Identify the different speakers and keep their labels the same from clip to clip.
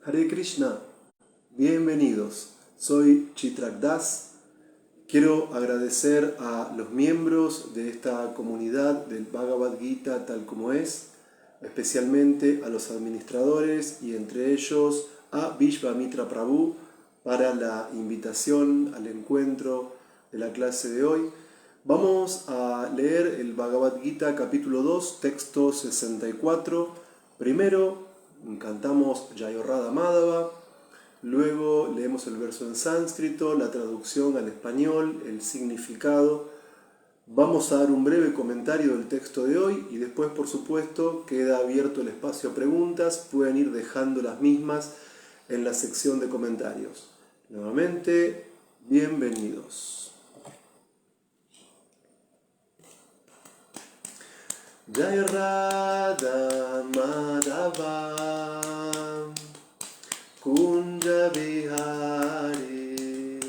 Speaker 1: Hare Krishna, bienvenidos. Soy Chitrak Das. Quiero agradecer a los miembros de esta comunidad del Bhagavad Gita tal como es, especialmente a los administradores y entre ellos a Vishvamitra Prabhu para la invitación al encuentro de la clase de hoy. Vamos a leer el Bhagavad Gita capítulo 2, texto 64. Primero cantamos Jayorada Madhava, luego leemos el verso en sánscrito, la traducción al español, el significado. Vamos a dar un breve comentario del texto de hoy y después, por supuesto, queda abierto el espacio a preguntas. Pueden ir dejando las mismas en la sección de comentarios. Nuevamente, bienvenidos. Jaya Radha Madhava Kunja Vihari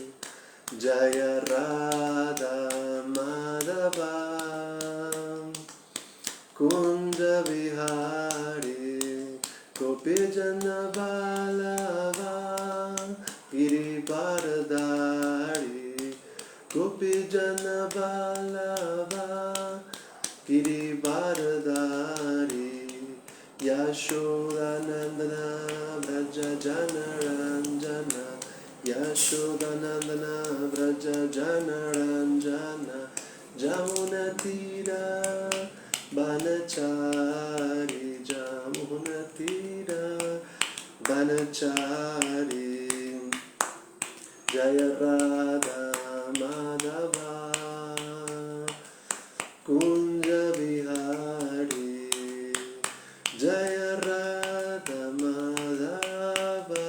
Speaker 1: Jaya Radha Madhava Kunja Vihari Gopijana Vallabha Girivardhari Gopijana Vallabha Girivardhari Yashodanandana Vraja Janaranjana Yashodanandana Vraja Janaranjana Jamunatira Banachari Jamunatira Banachari Jaya Radha Madhava Kunja Vihari Jaya Radha Madhava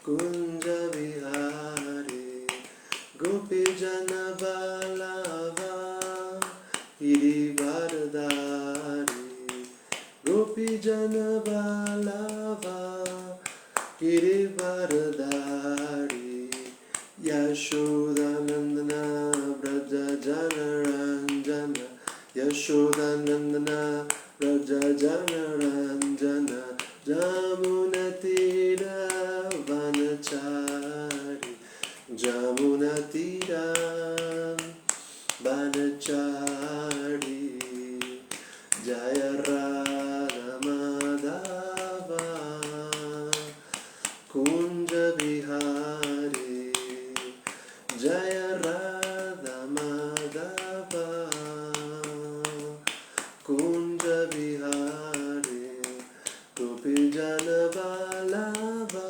Speaker 1: Kunja Vihari Gopijana Vallabha Girivardhari Gopijana Vallabha Girivardhari Yashodanandana Vraja Janaranjana Yashodanandana Vraja Janaranjana Jamunatira Vanachari Jamunatira Vanachari Jaya Radha Madhava Kunja Vihari Jaya Radha Madhava Kunja Vihari Gopijana Vallabha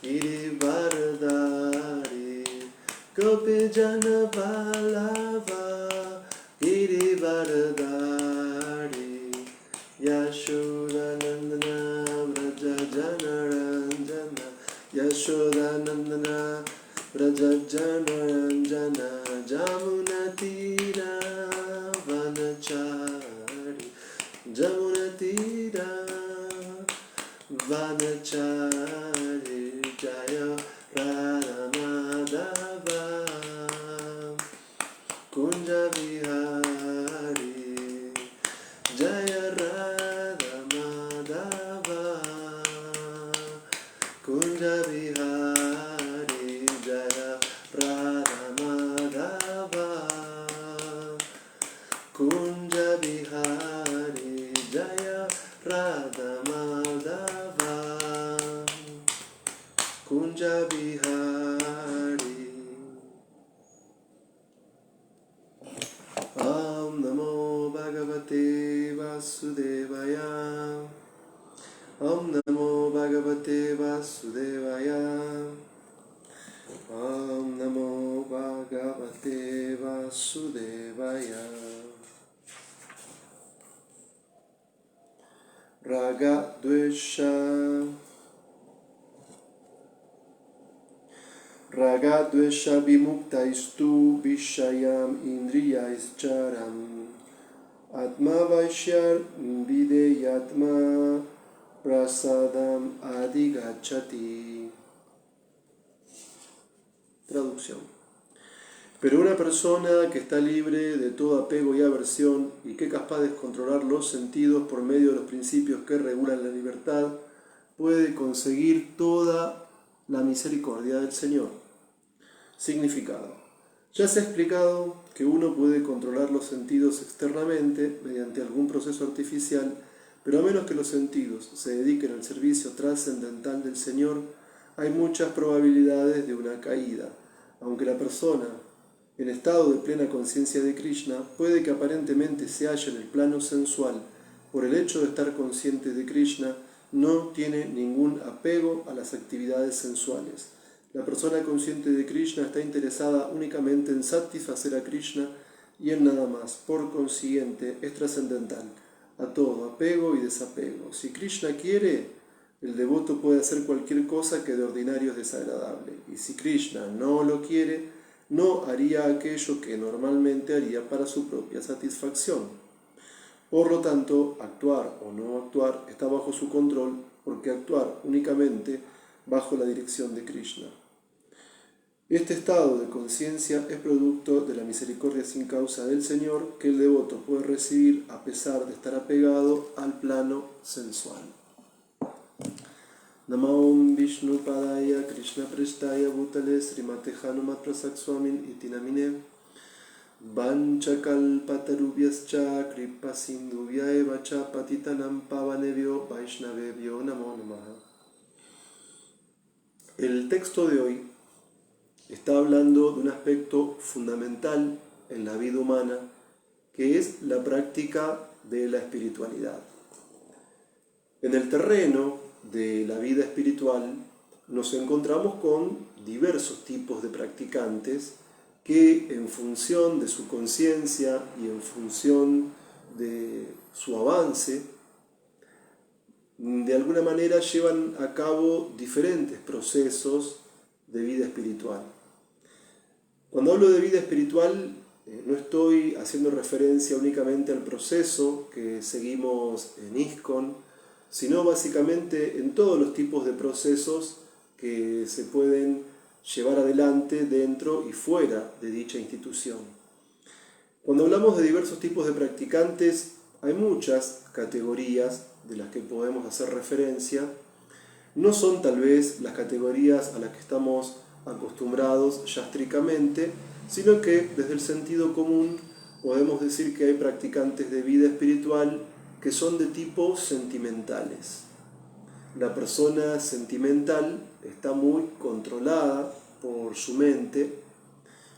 Speaker 1: Girivardhari Gopijana Vallabha Girivardhari Yashodanandana Vraja Janaranjana Yashodanandana Vraja Janaranjana Jamunatira Vanachari Jamunatira Vanachari Jaya Radha Madhava Kunja Vihari Jaya Radha Madhava Kunja Vihari Jaya Radha Madhava Kunja Vihari Jaya Radha Madhava Kunja Vihari. Om Namo Bhagavate Vasudevaya. Om Namo Bhagavate Vasudevaya. Om Namo Bhagavate Vasudevaya. Raga Dvesha Ragadvesha Vimukta-istu Vishayam Indriya-ischaram Atma Vaishyar Videyatma Prasadam Adigachati. Traducción. Pero una persona que está libre de todo apego y aversión y que es capaz de controlar los sentidos por medio de los principios que regulan la libertad, puede conseguir toda la misericordia del Señor. Significado. Ya se ha explicado que uno puede controlar los sentidos externamente mediante algún proceso artificial, pero a menos que los sentidos se dediquen al servicio trascendental del Señor, hay muchas probabilidades de una caída, aunque la persona en estado de plena conciencia de Krishna puede que aparentemente se halle en el plano sensual. Por el hecho de estar consciente de Krishna, no tiene ningún apego a las actividades sensuales. La persona consciente de Krishna está interesada únicamente en satisfacer a Krishna y en nada más. Por consiguiente, es trascendental a todo apego y desapego. Si Krishna quiere, el devoto puede hacer cualquier cosa que de ordinario es desagradable. Y si Krishna no lo quiere, no haría aquello que normalmente haría para su propia satisfacción. Por lo tanto, actuar o no actuar está bajo su control, porque actuar únicamente bajo la dirección de Krishna. Este estado de conciencia es producto de la misericordia sin causa del Señor que el devoto puede recibir a pesar de estar apegado al plano sensual. Namo Vishnu Padaya Krishna Prestaya Bhutale Srimate Hanumat Prasak Swamin Iti Namine Vanchakalpatarubhyascha Kripa Sindhuvyaeva cha Patitanam Pavanebhyo Vaishnavebhyo Namo Namaha. El texto de hoy está hablando de un aspecto fundamental en la vida humana, que es la práctica de la espiritualidad. En el terreno de la vida espiritual nos encontramos con diversos tipos de practicantes que en función de su conciencia y en función de su avance, de alguna manera llevan a cabo diferentes procesos de vida espiritual. Cuando hablo de vida espiritual, no estoy haciendo referencia únicamente al proceso que seguimos en ISKCON, sino básicamente en todos los tipos de procesos que se pueden llevar adelante dentro y fuera de dicha institución. Cuando hablamos de diversos tipos de practicantes, hay muchas categorías de las que podemos hacer referencia. No son tal vez las categorías a las que estamos acostumbrados yástricamente, sino que desde el sentido común podemos decir que hay practicantes de vida espiritual que son de tipo sentimentales. La persona sentimental está muy controlada por su mente.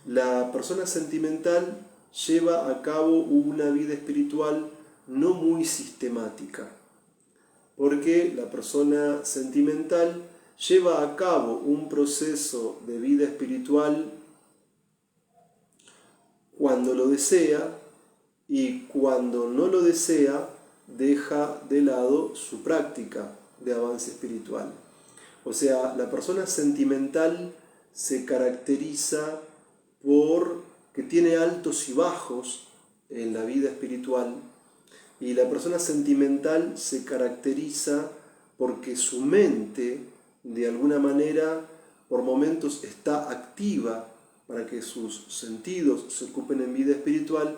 Speaker 1: La persona sentimental lleva a cabo una vida espiritual no muy sistemática, porque la persona sentimental lleva a cabo un proceso de vida espiritual cuando lo desea, y cuando no lo desea deja de lado su práctica de avance espiritual. O sea, la persona sentimental se caracteriza por que tiene altos y bajos en la vida espiritual, y la persona sentimental se caracteriza porque su mente de alguna manera por momentos está activa para que sus sentidos se ocupen en vida espiritual,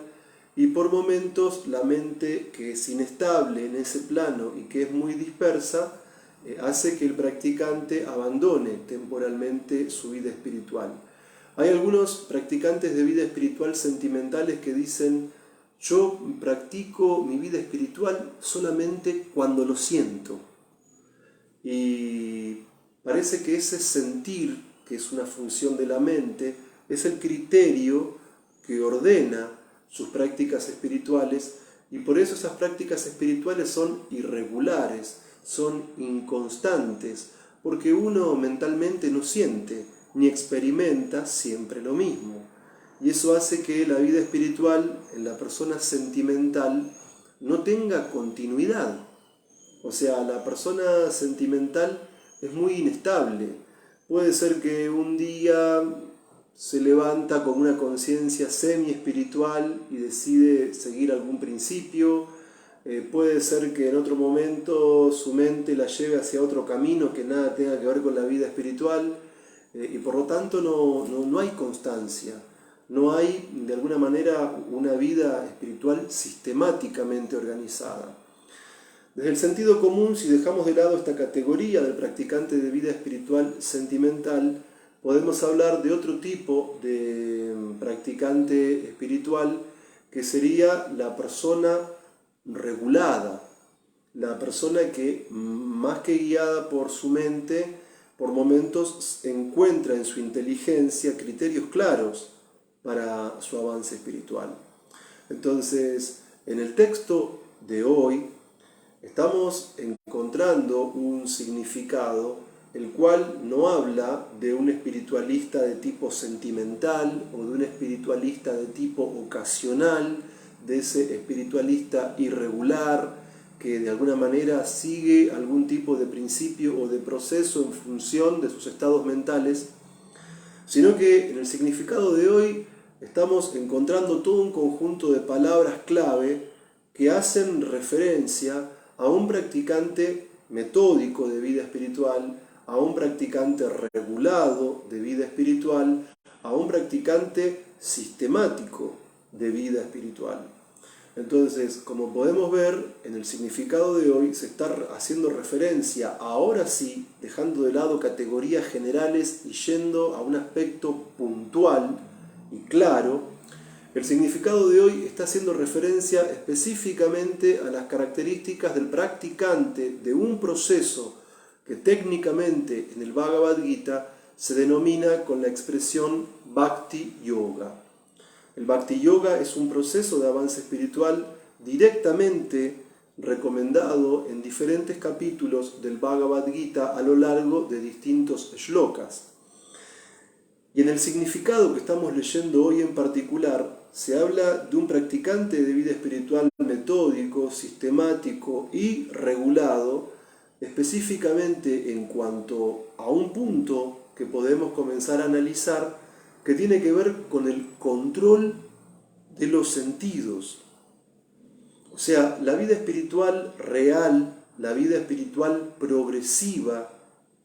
Speaker 1: y por momentos la mente, que es inestable en ese plano y que es muy dispersa, hace que el practicante abandone temporalmente su vida espiritual. Hay algunos practicantes de vida espiritual sentimentales que dicen: yo practico mi vida espiritual solamente cuando lo siento. Y parece que ese sentir, que es una función de la mente, es el criterio que ordena sus prácticas espirituales, y por eso esas prácticas espirituales son irregulares, son inconstantes, porque uno mentalmente no siente ni experimenta siempre lo mismo. Y eso hace que la vida espiritual en la persona sentimental no tenga continuidad. O sea, la persona sentimental es muy inestable. Puede ser que un día se levanta con una conciencia semi-espiritual y decide seguir algún principio. Puede ser que en otro momento su mente la lleve hacia otro camino que nada tenga que ver con la vida espiritual. Y por lo tanto no hay constancia. no hay de alguna manera una vida espiritual sistemáticamente organizada. Desde el sentido común, si dejamos de lado esta categoría del practicante de vida espiritual sentimental, podemos hablar de otro tipo de practicante espiritual que sería la persona regulada, la persona que más que guiada por su mente, por momentos encuentra en su inteligencia criterios claros para su avance espiritual. Entonces, en el texto de hoy estamos encontrando un significado el cual no habla de un espiritualista de tipo sentimental o de un espiritualista de tipo ocasional, de ese espiritualista irregular que de alguna manera sigue algún tipo de principio o de proceso en función de sus estados mentales, sino que en el significado de hoy estamos encontrando todo un conjunto de palabras clave que hacen referencia a un practicante metódico de vida espiritual, a un practicante regulado de vida espiritual, a un practicante sistemático de vida espiritual. Entonces, como podemos ver, en el significado de hoy se está haciendo referencia, ahora sí, dejando de lado categorías generales y yendo a un aspecto puntual y claro. El significado de hoy está haciendo referencia específicamente a las características del practicante de un proceso que técnicamente en el Bhagavad Gita se denomina con la expresión Bhakti Yoga. El Bhakti Yoga es un proceso de avance espiritual directamente recomendado en diferentes capítulos del Bhagavad Gita a lo largo de distintos shlokas. Y en el significado que estamos leyendo hoy en particular, se habla de un practicante de vida espiritual metódico, sistemático y regulado, específicamente en cuanto a un punto que podemos comenzar a analizar, que tiene que ver con el control de los sentidos. O sea, la vida espiritual real, la vida espiritual progresiva,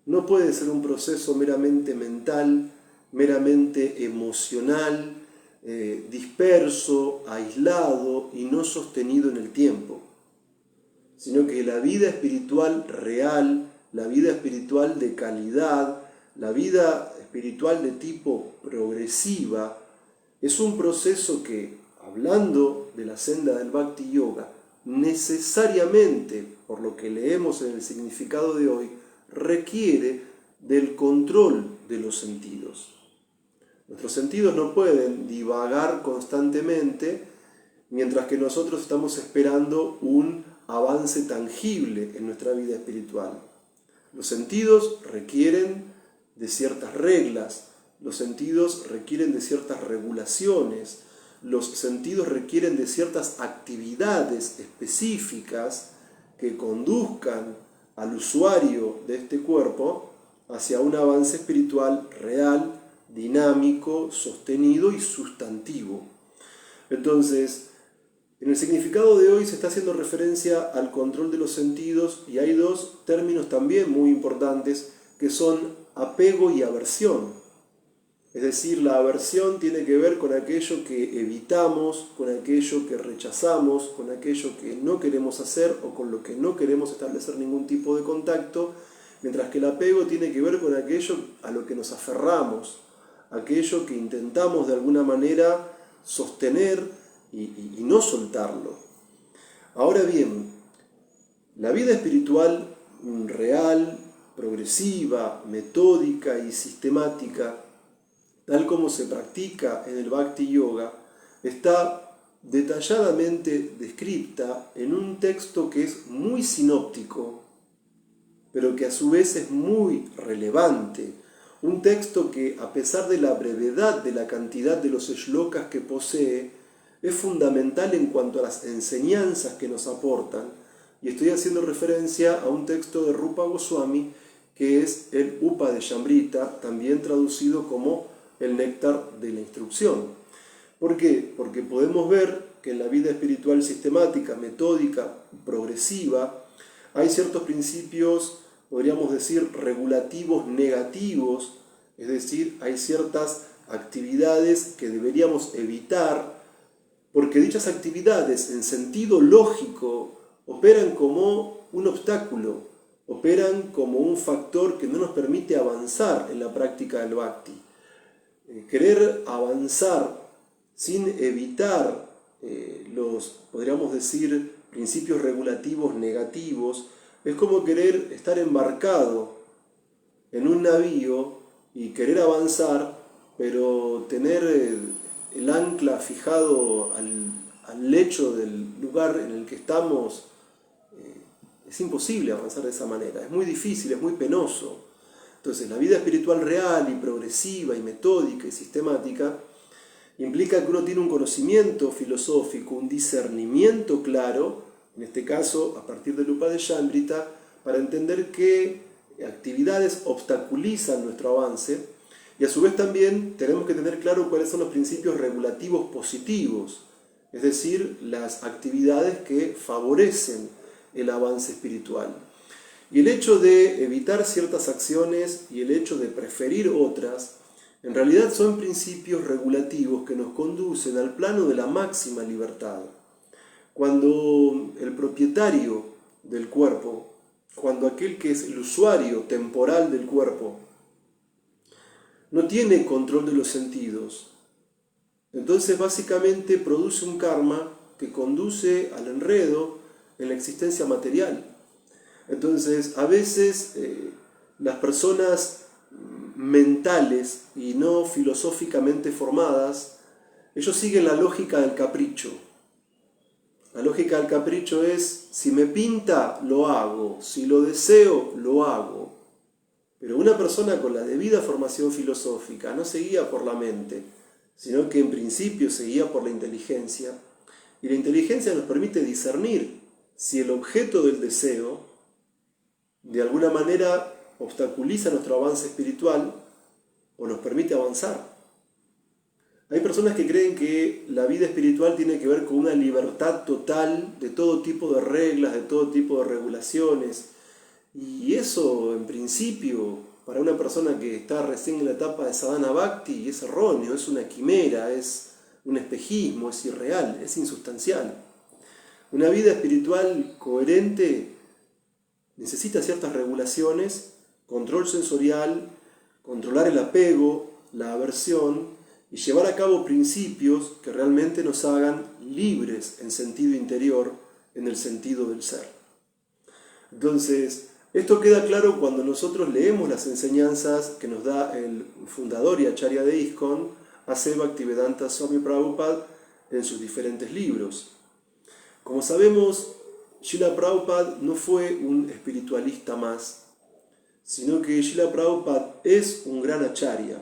Speaker 1: no puede ser un proceso meramente mental, meramente emocional, disperso, aislado y no sostenido en el tiempo, sino que la vida espiritual real, la vida espiritual de calidad, la vida espiritual de tipo progresiva, es un proceso que, hablando de la senda del Bhakti Yoga, necesariamente, por lo que leemos en el significado de hoy, requiere del control de los sentidos. Nuestros sentidos no pueden divagar constantemente mientras que nosotros estamos esperando un avance tangible en nuestra vida espiritual. Los sentidos requieren de ciertas reglas, los sentidos requieren de ciertas regulaciones, los sentidos requieren de ciertas actividades específicas que conduzcan al usuario de este cuerpo hacia un avance espiritual real, dinámico, sostenido y sustantivo. Entonces, en el significado de hoy se está haciendo referencia al control de los sentidos y hay dos términos también muy importantes que son apego y aversión. Es decir, la aversión tiene que ver con aquello que evitamos, con aquello que rechazamos, con aquello que no queremos hacer o con lo que no queremos establecer ningún tipo de contacto, mientras que el apego tiene que ver con aquello a lo que nos aferramos, aquello que intentamos de alguna manera sostener y no soltarlo. Ahora bien, la vida espiritual real, progresiva, metódica y sistemática, tal como se practica en el Bhakti Yoga, está detalladamente descrita en un texto que es muy sinóptico, pero que a su vez es muy relevante. Un texto que, a pesar de la brevedad de la cantidad de los shlokas que posee, es fundamental en cuanto a las enseñanzas que nos aportan. Y estoy haciendo referencia a un texto de Rupa Goswami, que es el Upadeshamrita, también traducido como el néctar de la instrucción. ¿Por qué? Porque podemos ver que en la vida espiritual sistemática, metódica, progresiva, hay ciertos principios, podríamos decir, regulativos negativos, es decir, hay ciertas actividades que deberíamos evitar, porque dichas actividades en sentido lógico operan como un obstáculo, operan como un factor que no nos permite avanzar en la práctica del bhakti. Querer avanzar sin evitar los, podríamos decir, principios regulativos negativos, es como querer estar embarcado en un navío y querer avanzar, pero tener el ancla fijado al lecho del lugar en el que estamos. Es imposible avanzar de esa manera, es muy difícil, es muy penoso. Entonces, la vida espiritual real y progresiva y metódica y sistemática implica que uno tiene un conocimiento filosófico, un discernimiento claro, en este caso a partir del Upadeshamrita, para entender qué actividades obstaculizan nuestro avance, y a su vez también tenemos que tener claro cuáles son los principios regulativos positivos, es decir, las actividades que favorecen el avance espiritual. Y el hecho de evitar ciertas acciones y el hecho de preferir otras, en realidad son principios regulativos que nos conducen al plano de la máxima libertad. Cuando el propietario del cuerpo, cuando aquel que es el usuario temporal del cuerpo, no tiene control de los sentidos, entonces básicamente produce un karma que conduce al enredo en la existencia material. Entonces, a veces las personas mentales y no filosóficamente formadas, ellos siguen la lógica del capricho. La lógica del capricho es, si me pinta, lo hago, si lo deseo, lo hago. Pero una persona con la debida formación filosófica no se guía por la mente, sino que en principio se guía por la inteligencia. Y la inteligencia nos permite discernir si el objeto del deseo de alguna manera obstaculiza nuestro avance espiritual o nos permite avanzar. Hay personas que creen que la vida espiritual tiene que ver con una libertad total de todo tipo de reglas, de todo tipo de regulaciones. Y eso, en principio, para una persona que está recién en la etapa de sadhana bhakti, es erróneo, es una quimera, es un espejismo, es irreal, es insustancial. Una vida espiritual coherente necesita ciertas regulaciones, control sensorial, controlar el apego, la aversión y llevar a cabo principios que realmente nos hagan libres en sentido interior, en el sentido del ser. Entonces, esto queda claro cuando nosotros leemos las enseñanzas que nos da el fundador y acharya de ISKCON, A.C. Bhaktivedanta Swami Prabhupada, en sus diferentes libros. Como sabemos, Srila Prabhupada no fue un espiritualista más, sino que Srila Prabhupada es un gran acharya.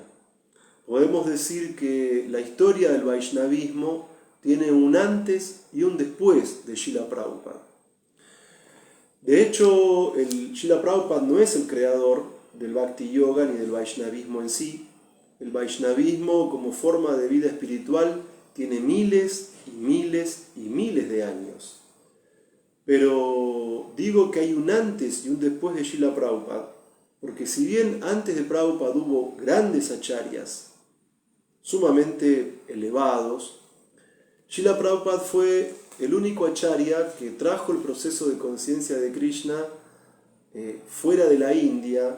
Speaker 1: Podemos decir que la historia del Vaishnavismo tiene un antes y un después de Srila Prabhupada. De hecho, el Srila Prabhupada no es el creador del Bhakti Yoga ni del Vaishnavismo en sí. El Vaishnavismo como forma de vida espiritual tiene miles y miles y miles de años. Pero digo que hay un antes y un después de Srila Prabhupada, porque si bien antes de Prabhupada hubo grandes acharyas, sumamente elevados, Srila Prabhupada fue el único acharya que trajo el proceso de conciencia de Krishna fuera de la India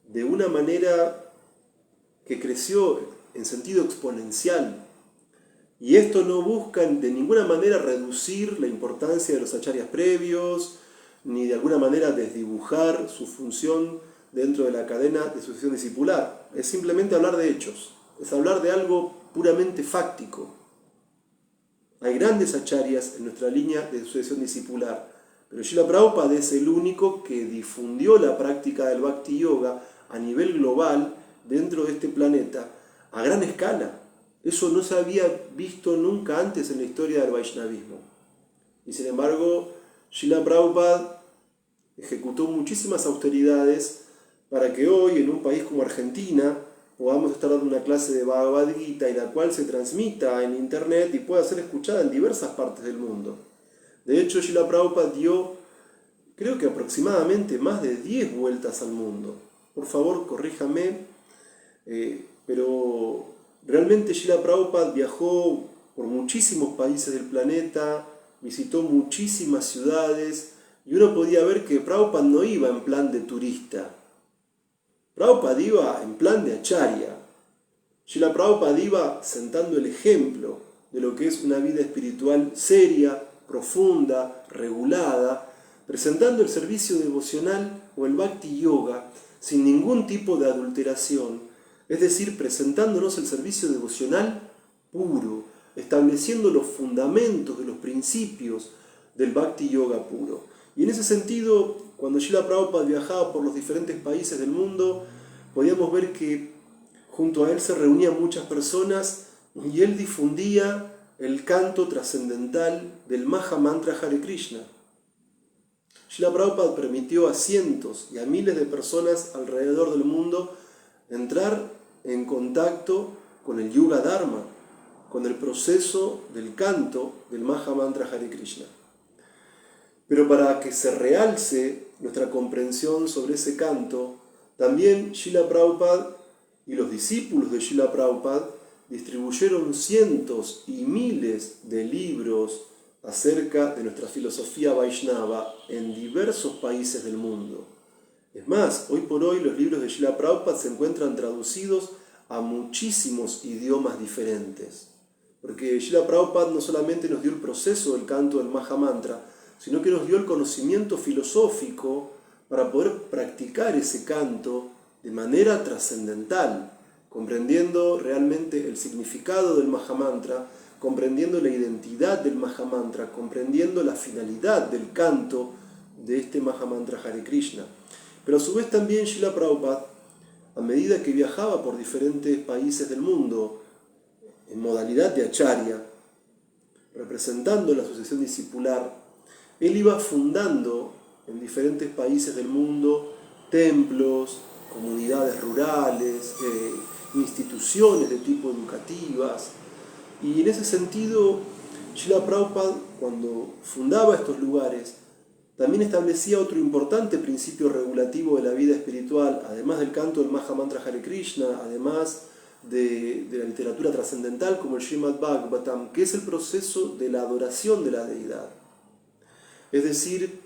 Speaker 1: de una manera que creció en sentido exponencial. Y esto no busca de ninguna manera reducir la importancia de los acharyas previos, ni de alguna manera desdibujar su función dentro de la cadena de sucesión discipular. Es simplemente hablar de hechos, es hablar de algo puramente fáctico. Hay grandes acharyas en nuestra línea de sucesión discipular, pero Srila Prabhupada es el único que difundió la práctica del Bhakti Yoga a nivel global dentro de este planeta a gran escala. Eso no se había visto nunca antes en la historia del Vaishnavismo. Y sin embargo, Srila Prabhupada ejecutó muchísimas austeridades para que hoy, en un país como Argentina, podamos estar dando una clase de Bhagavad Gita y la cual se transmita en internet y pueda ser escuchada en diversas partes del mundo. De hecho, Srila Prabhupada dio, creo que aproximadamente más de 10 vueltas al mundo. Por favor, corríjame, pero Realmente Srila Prabhupada viajó por muchísimos países del planeta, visitó muchísimas ciudades y uno podía ver que Prabhupada no iba en plan de turista. Prabhupada iba en plan de acharya. Srila Prabhupada iba sentando el ejemplo de lo que es una vida espiritual seria, profunda, regulada, presentando el servicio devocional o el bhakti yoga sin ningún tipo de adulteración, es decir, presentándonos el servicio devocional puro, estableciendo los fundamentos de los principios del bhakti yoga puro. Y en ese sentido, cuando Srila Prabhupada viajaba por los diferentes países del mundo, podíamos ver que junto a él se reunían muchas personas y él difundía el canto trascendental del Maha Mantra Hare Krishna. Srila Prabhupada permitió a cientos y a miles de personas alrededor del mundo entrar en contacto con el Yuga Dharma, con el proceso del canto del Maha Mantra Hare Krishna. Pero para que se realce nuestra comprensión sobre ese canto, también Srila Prabhupada y los discípulos de Srila Prabhupada distribuyeron cientos y miles de libros acerca de nuestra filosofía Vaishnava en diversos países del mundo. Es más, hoy por hoy los libros de Srila Prabhupada se encuentran traducidos a muchísimos idiomas diferentes. Porque Srila Prabhupada no solamente nos dio el proceso del canto del Maha Mantra, sino que nos dio el conocimiento filosófico para poder practicar ese canto de manera trascendental, comprendiendo realmente el significado del Maha Mantra, comprendiendo la identidad del Maha Mantra, comprendiendo la finalidad del canto de este Maha Mantra Hare Krishna. Pero a su vez también Srila Prabhupada, a medida que viajaba por diferentes países del mundo, en modalidad de acharya, representando la asociación discipular, él iba fundando en diferentes países del mundo templos, comunidades rurales, instituciones de tipo educativas. Y en ese sentido, Srila Prabhupada, cuando fundaba estos lugares, también establecía otro importante principio regulativo de la vida espiritual, además del canto del Maha Mantra Hare Krishna, además de la literatura trascendental como el Srimad Bhagavatam, que es el proceso de la adoración de la deidad. Es decir,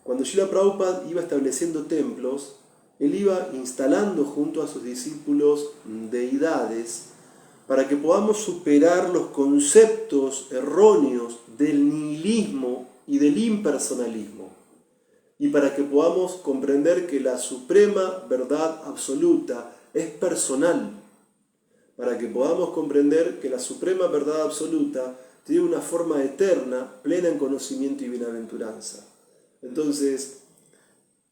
Speaker 1: cuando Srila Prabhupada iba estableciendo templos, él iba instalando junto a sus discípulos deidades para que podamos superar los conceptos erróneos del nihilismo y del impersonalismo, y para que podamos comprender que la suprema verdad absoluta es personal, para que podamos comprender que la suprema verdad absoluta tiene una forma eterna, plena en conocimiento y bienaventuranza. Entonces,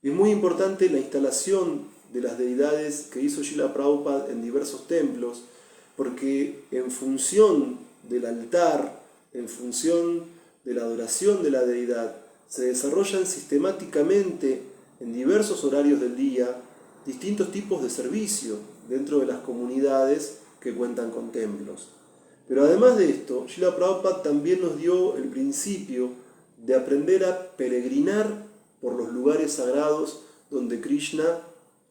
Speaker 1: es muy importante la instalación de las deidades que hizo Srila Prabhupada en diversos templos, porque en función del altar, en función de la adoración de la deidad, se desarrollan sistemáticamente en diversos horarios del día distintos tipos de servicio dentro de las comunidades que cuentan con templos. Pero además de esto, Srila Prabhupada también nos dio el principio de aprender a peregrinar por los lugares sagrados donde Krishna,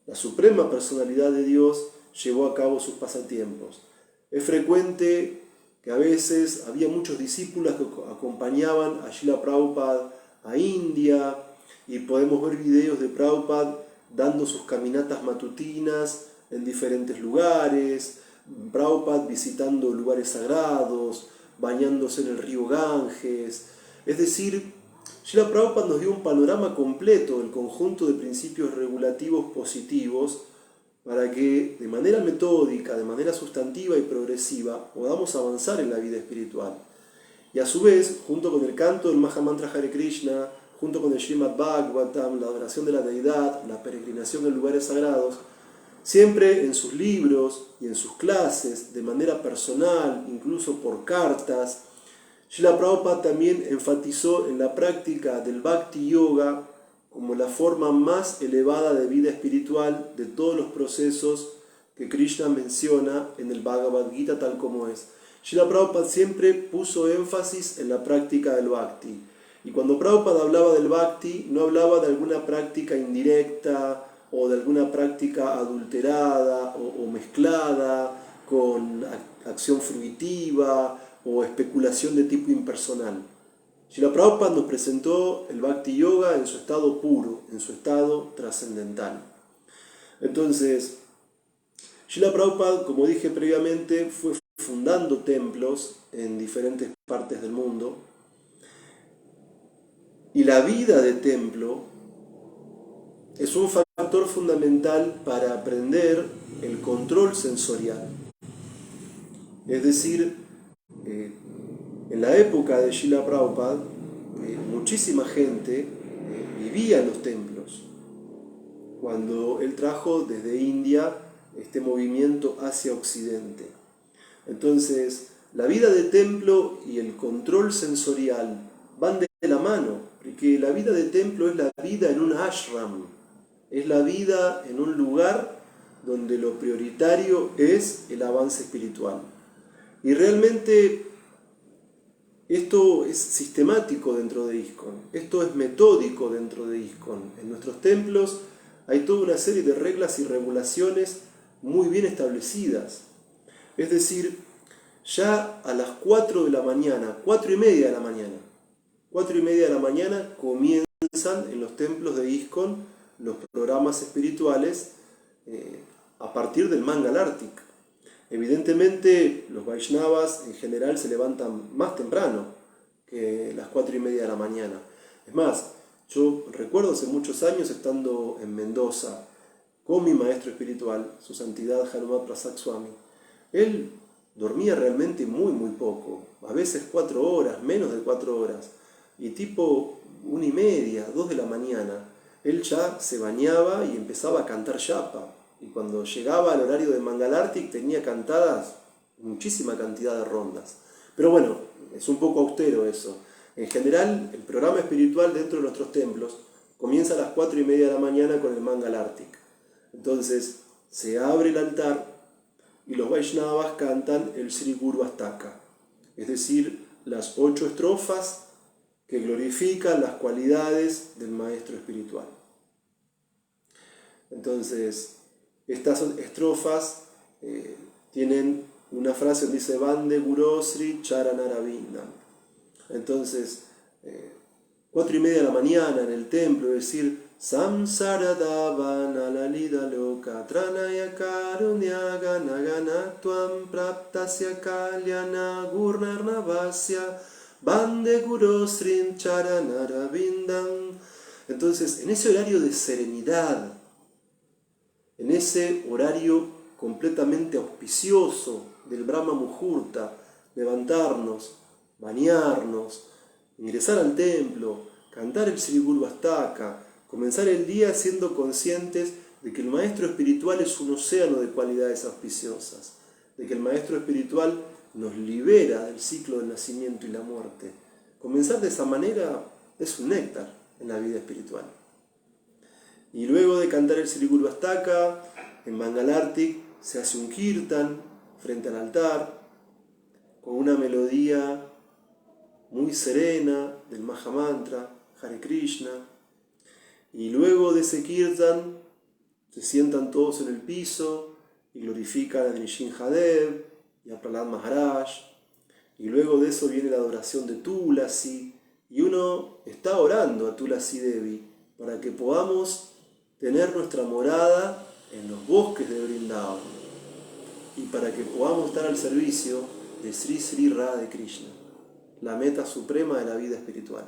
Speaker 1: la suprema personalidad de Dios, llevó a cabo sus pasatiempos. Es frecuente que a veces había muchos discípulos que acompañaban a Srila Prabhupada a India, y podemos ver videos de Prabhupada dando sus caminatas matutinas en diferentes lugares, Prabhupada visitando lugares sagrados, bañándose en el río Ganges. Es decir, Srila Prabhupada nos dio un panorama completo del conjunto de principios regulativos positivos para que de manera metódica, de manera sustantiva y progresiva podamos avanzar en la vida espiritual. Y a su vez, junto con el canto del Maha Mantra Hare Krishna, junto con el Srimad Bhagavatam, la adoración de la deidad, la peregrinación en lugares sagrados, siempre en sus libros y en sus clases, de manera personal, incluso por cartas, Srila Prabhupada también enfatizó en la práctica del Bhakti Yoga como la forma más elevada de vida espiritual de todos los procesos que Krishna menciona en el Bhagavad Gita tal como es. Srila Prabhupada siempre puso énfasis en la práctica del Bhakti. Y cuando Prabhupada hablaba del Bhakti, no hablaba de alguna práctica indirecta o de alguna práctica adulterada o mezclada con acción fruitiva o especulación de tipo impersonal. Srila Prabhupada nos presentó el Bhakti Yoga en su estado puro, en su estado trascendental. Entonces, Srila Prabhupada, como dije previamente, fue fundando templos en diferentes partes del mundo. Y la vida de templo es un factor fundamental para aprender el control sensorial. Es decir, en la época de Srila Prabhupada, muchísima gente vivía en los templos. Cuando él trajo desde India este movimiento hacia Occidente. Entonces, la vida de templo y el control sensorial van de la mano, porque la vida de templo es la vida en un ashram, es la vida en un lugar donde lo prioritario es el avance espiritual. Y realmente esto es sistemático dentro de ISKCON, esto es metódico dentro de ISKCON. En nuestros templos hay toda una serie de reglas y regulaciones muy bien establecidas. Es decir, ya a las 4 de la mañana, 4 y media de la mañana, 4 y media de la mañana comienzan en los templos de ISKCON los programas espirituales a partir del Mangal Artik. Evidentemente los Vaishnavas en general se levantan más temprano que las 4 y media de la mañana. Es más, yo recuerdo hace muchos años estando en Mendoza con mi maestro espiritual, su santidad Hanumat Prasad Swami. Él dormía realmente muy poco, a veces 4 horas, menos de 4 horas, y tipo 1 y media, 2 de la mañana, él ya se bañaba y empezaba a cantar yapa, y cuando llegaba al horario de Mangal Artik tenía cantadas muchísima cantidad de rondas. Pero bueno, es un poco austero eso. En general, el programa espiritual dentro de nuestros templos comienza a las 4 y media de la mañana con el Mangal Artik. Entonces, se abre el altar y los Vaishnavas cantan el Sri Guru Astaka, es decir, las 8 estrofas que glorifican las cualidades del maestro espiritual. Entonces, estas estrofas tienen una frase que dice Vande Guru Sri Charanarabindam. Entonces, 4 y media de la mañana en el templo, es decir, Samsaradavan alalida loka tranaya karunya ganagana tuam praptasya kalyana gurnarnavasya Vande Guru Sri Charanarabindam. Entonces, en ese horario de serenidad, en ese horario completamente auspicioso del Brahma Muhurta, levantarnos, bañarnos, ingresar al templo, cantar el Sri Guru Astaka, comenzar el día siendo conscientes de que el maestro espiritual es un océano de cualidades auspiciosas, de que el maestro espiritual nos libera del ciclo del nacimiento y la muerte. Comenzar de esa manera es un néctar en la vida espiritual. Y luego de cantar el Sri Guru Astaka, en Mangal Artik se hace un kirtan frente al altar con una melodía muy serena del Mahamantra, Hare Krishna. Y luego de ese kirtan se sientan todos en el piso y glorifican a Nrsimhadev y a Prahlad Maharaj. Y luego de eso viene la adoración de Tulasi. Y uno está orando a Tulasi Devi para que podamos tener nuestra morada en los bosques de Vrindavan y para que podamos estar al servicio de Sri Sri Radha Krishna, la meta suprema de la vida espiritual.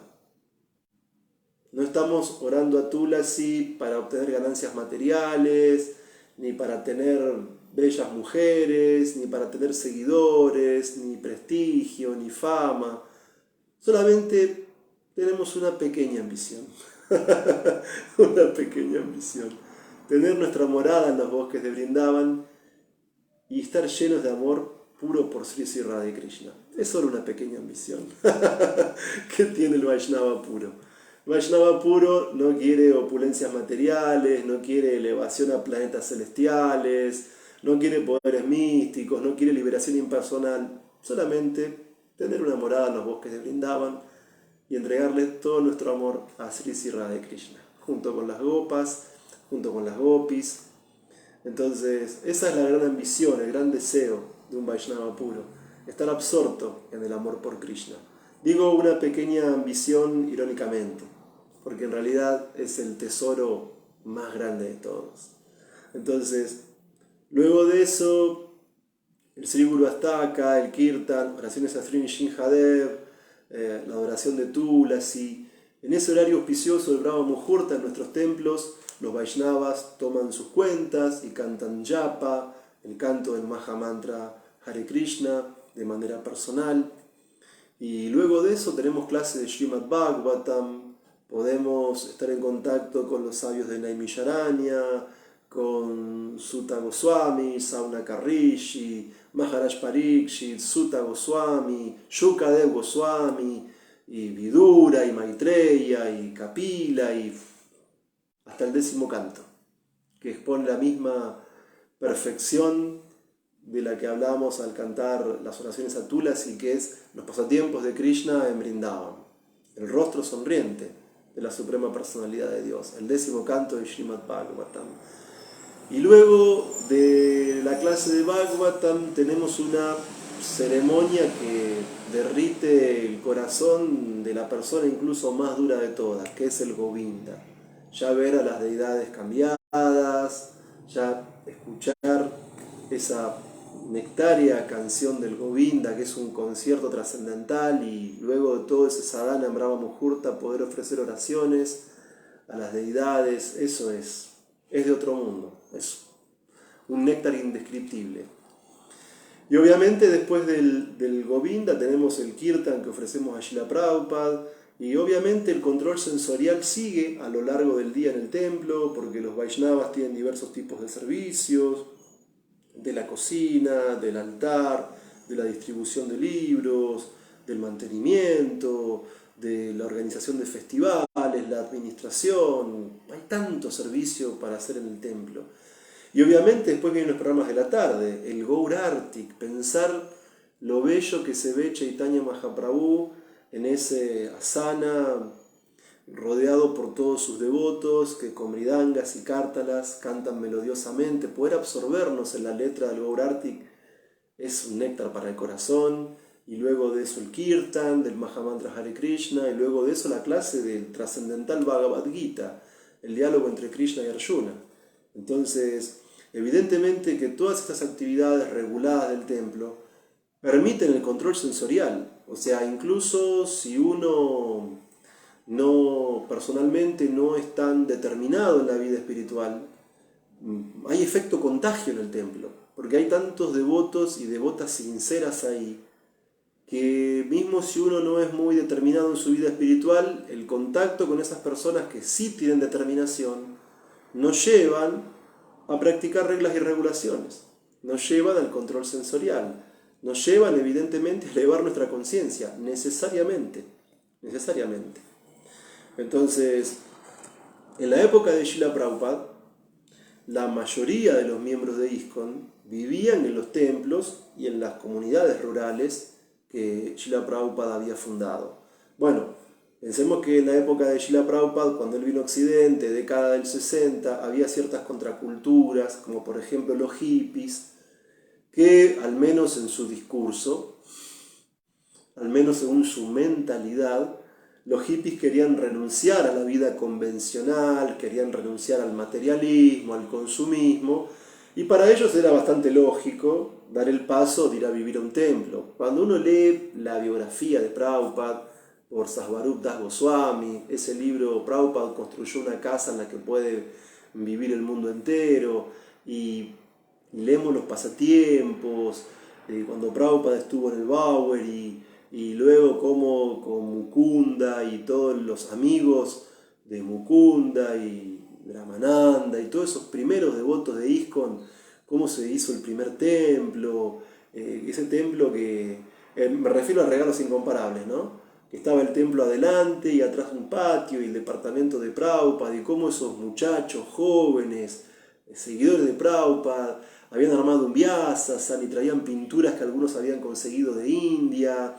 Speaker 1: No estamos orando a Tulasi para obtener ganancias materiales, ni para tener bellas mujeres, ni para tener seguidores, ni prestigio, ni fama. Solamente tenemos una pequeña ambición. Una pequeña ambición. Tener nuestra morada en los bosques de Vrindavan y estar llenos de amor puro por Sri Sri Radha Krishna. Es solo una pequeña ambición. ¿Qué tiene el Vaishnava puro? El Vaishnava puro no quiere opulencias materiales, no quiere elevación a planetas celestiales, no quiere poderes místicos, no quiere liberación impersonal. Solamente tener una morada en los bosques de Vrindavan y entregarle todo nuestro amor a Sri Sri Radha Krishna, junto con las gopas, junto con las gopis. Entonces, esa es la gran ambición, el gran deseo de un Vaishnava puro, estar absorto en el amor por Krishna. Digo una pequeña ambición irónicamente, porque en realidad es el tesoro más grande de todos. Entonces, luego de eso, el Sri Guru Astaka, el Kirtan, oraciones a Sri Nishingadev, la adoración de Tulasi. En ese horario auspicioso del Brahma Muhurta, en nuestros templos, los Vaishnavas toman sus cuentas y cantan japa, el canto del Mahamantra Hare Krishna, de manera personal. Y luego de eso tenemos clases de Srimad Bhagavatam, podemos estar en contacto con los sabios de Naimisharanya, con Sutta Goswami, Saunaka Rishi, Maharaj Parikshit, Sutta Goswami, Shukadev Goswami, y Vidura, y Maitreya, y Kapila, y hasta el 10º canto, que expone la misma perfección de la que hablamos al cantar las oraciones a Tulasi, que es los pasatiempos de Krishna en Vrindavan, el rostro sonriente de la Suprema Personalidad de Dios, el 10º canto de Srimad Bhagavatam. Y luego de la clase de Bhagavatam tenemos una ceremonia que derrite el corazón de la persona incluso más dura de todas, que es el Govinda. Ya ver a las deidades cambiadas, ya escuchar esa nectaria canción del Govinda, que es un concierto trascendental, y luego de todo ese sadhana en Brahma Muhurta poder ofrecer oraciones a las deidades, eso es de otro mundo, es un néctar indescriptible. Y obviamente después del Govinda tenemos el Kirtan que ofrecemos a Srila Prabhupada, y obviamente el control sensorial sigue a lo largo del día en el templo, porque los Vaishnavas tienen diversos tipos de servicios, de la cocina, del altar, de la distribución de libros, del mantenimiento, de la organización de festivales, la administración. Hay tanto servicio para hacer en el templo. Y obviamente después vienen los programas de la tarde, el Gaur Artik, pensar lo bello que se ve Chaitanya Mahaprabhu en ese asana, rodeado por todos sus devotos, que con mridangas y kártalas cantan melodiosamente. Poder absorbernos en la letra del Gaur Artik es un néctar para el corazón. Y luego de eso el Kirtan, del Mahamantra Hare Krishna, y luego de eso la clase del trascendental Bhagavad Gita, el diálogo entre Krishna y Arjuna. Entonces, evidentemente que todas estas actividades reguladas del templo permiten el control sensorial. O sea, incluso si uno personalmente no es tan determinado en la vida espiritual, hay efecto contagio en el templo, porque hay tantos devotos y devotas sinceras ahí, que mismo si uno no es muy determinado en su vida espiritual, el contacto con esas personas que sí tienen determinación nos llevan a practicar reglas y regulaciones, nos llevan al control sensorial, nos llevan evidentemente a elevar nuestra conciencia, necesariamente. Entonces, en la época de Srila Prabhupada, la mayoría de los miembros de ISKCON vivían en los templos y en las comunidades rurales que Srila Prabhupada había fundado. Bueno, pensemos que en la época de Srila Prabhupada, cuando él vino a Occidente, década del 60, había ciertas contraculturas, como por ejemplo los hippies, que al menos en su discurso, al menos según su mentalidad, los hippies querían renunciar a la vida convencional, querían renunciar al materialismo, al consumismo, y para ellos era bastante lógico dar el paso de ir a vivir a un templo. Cuando uno lee la biografía de Prabhupada por Sasvarup Das Goswami, ese libro, Prabhupada construyó una casa en la que puede vivir el mundo entero, y leemos los pasatiempos, cuando Prabhupada estuvo en el Bauer, y luego como con Mukunda y todos los amigos de Mukunda y Ramananda y todos esos primeros devotos de ISKCON, cómo se hizo el primer templo, ese templo que, me refiero a regalos incomparables, ¿no? Que estaba el templo adelante y atrás un patio y el departamento de Prabhupada, y cómo esos muchachos jóvenes, seguidores de Prabhupada, habían armado un vyasa y traían pinturas que algunos habían conseguido de India,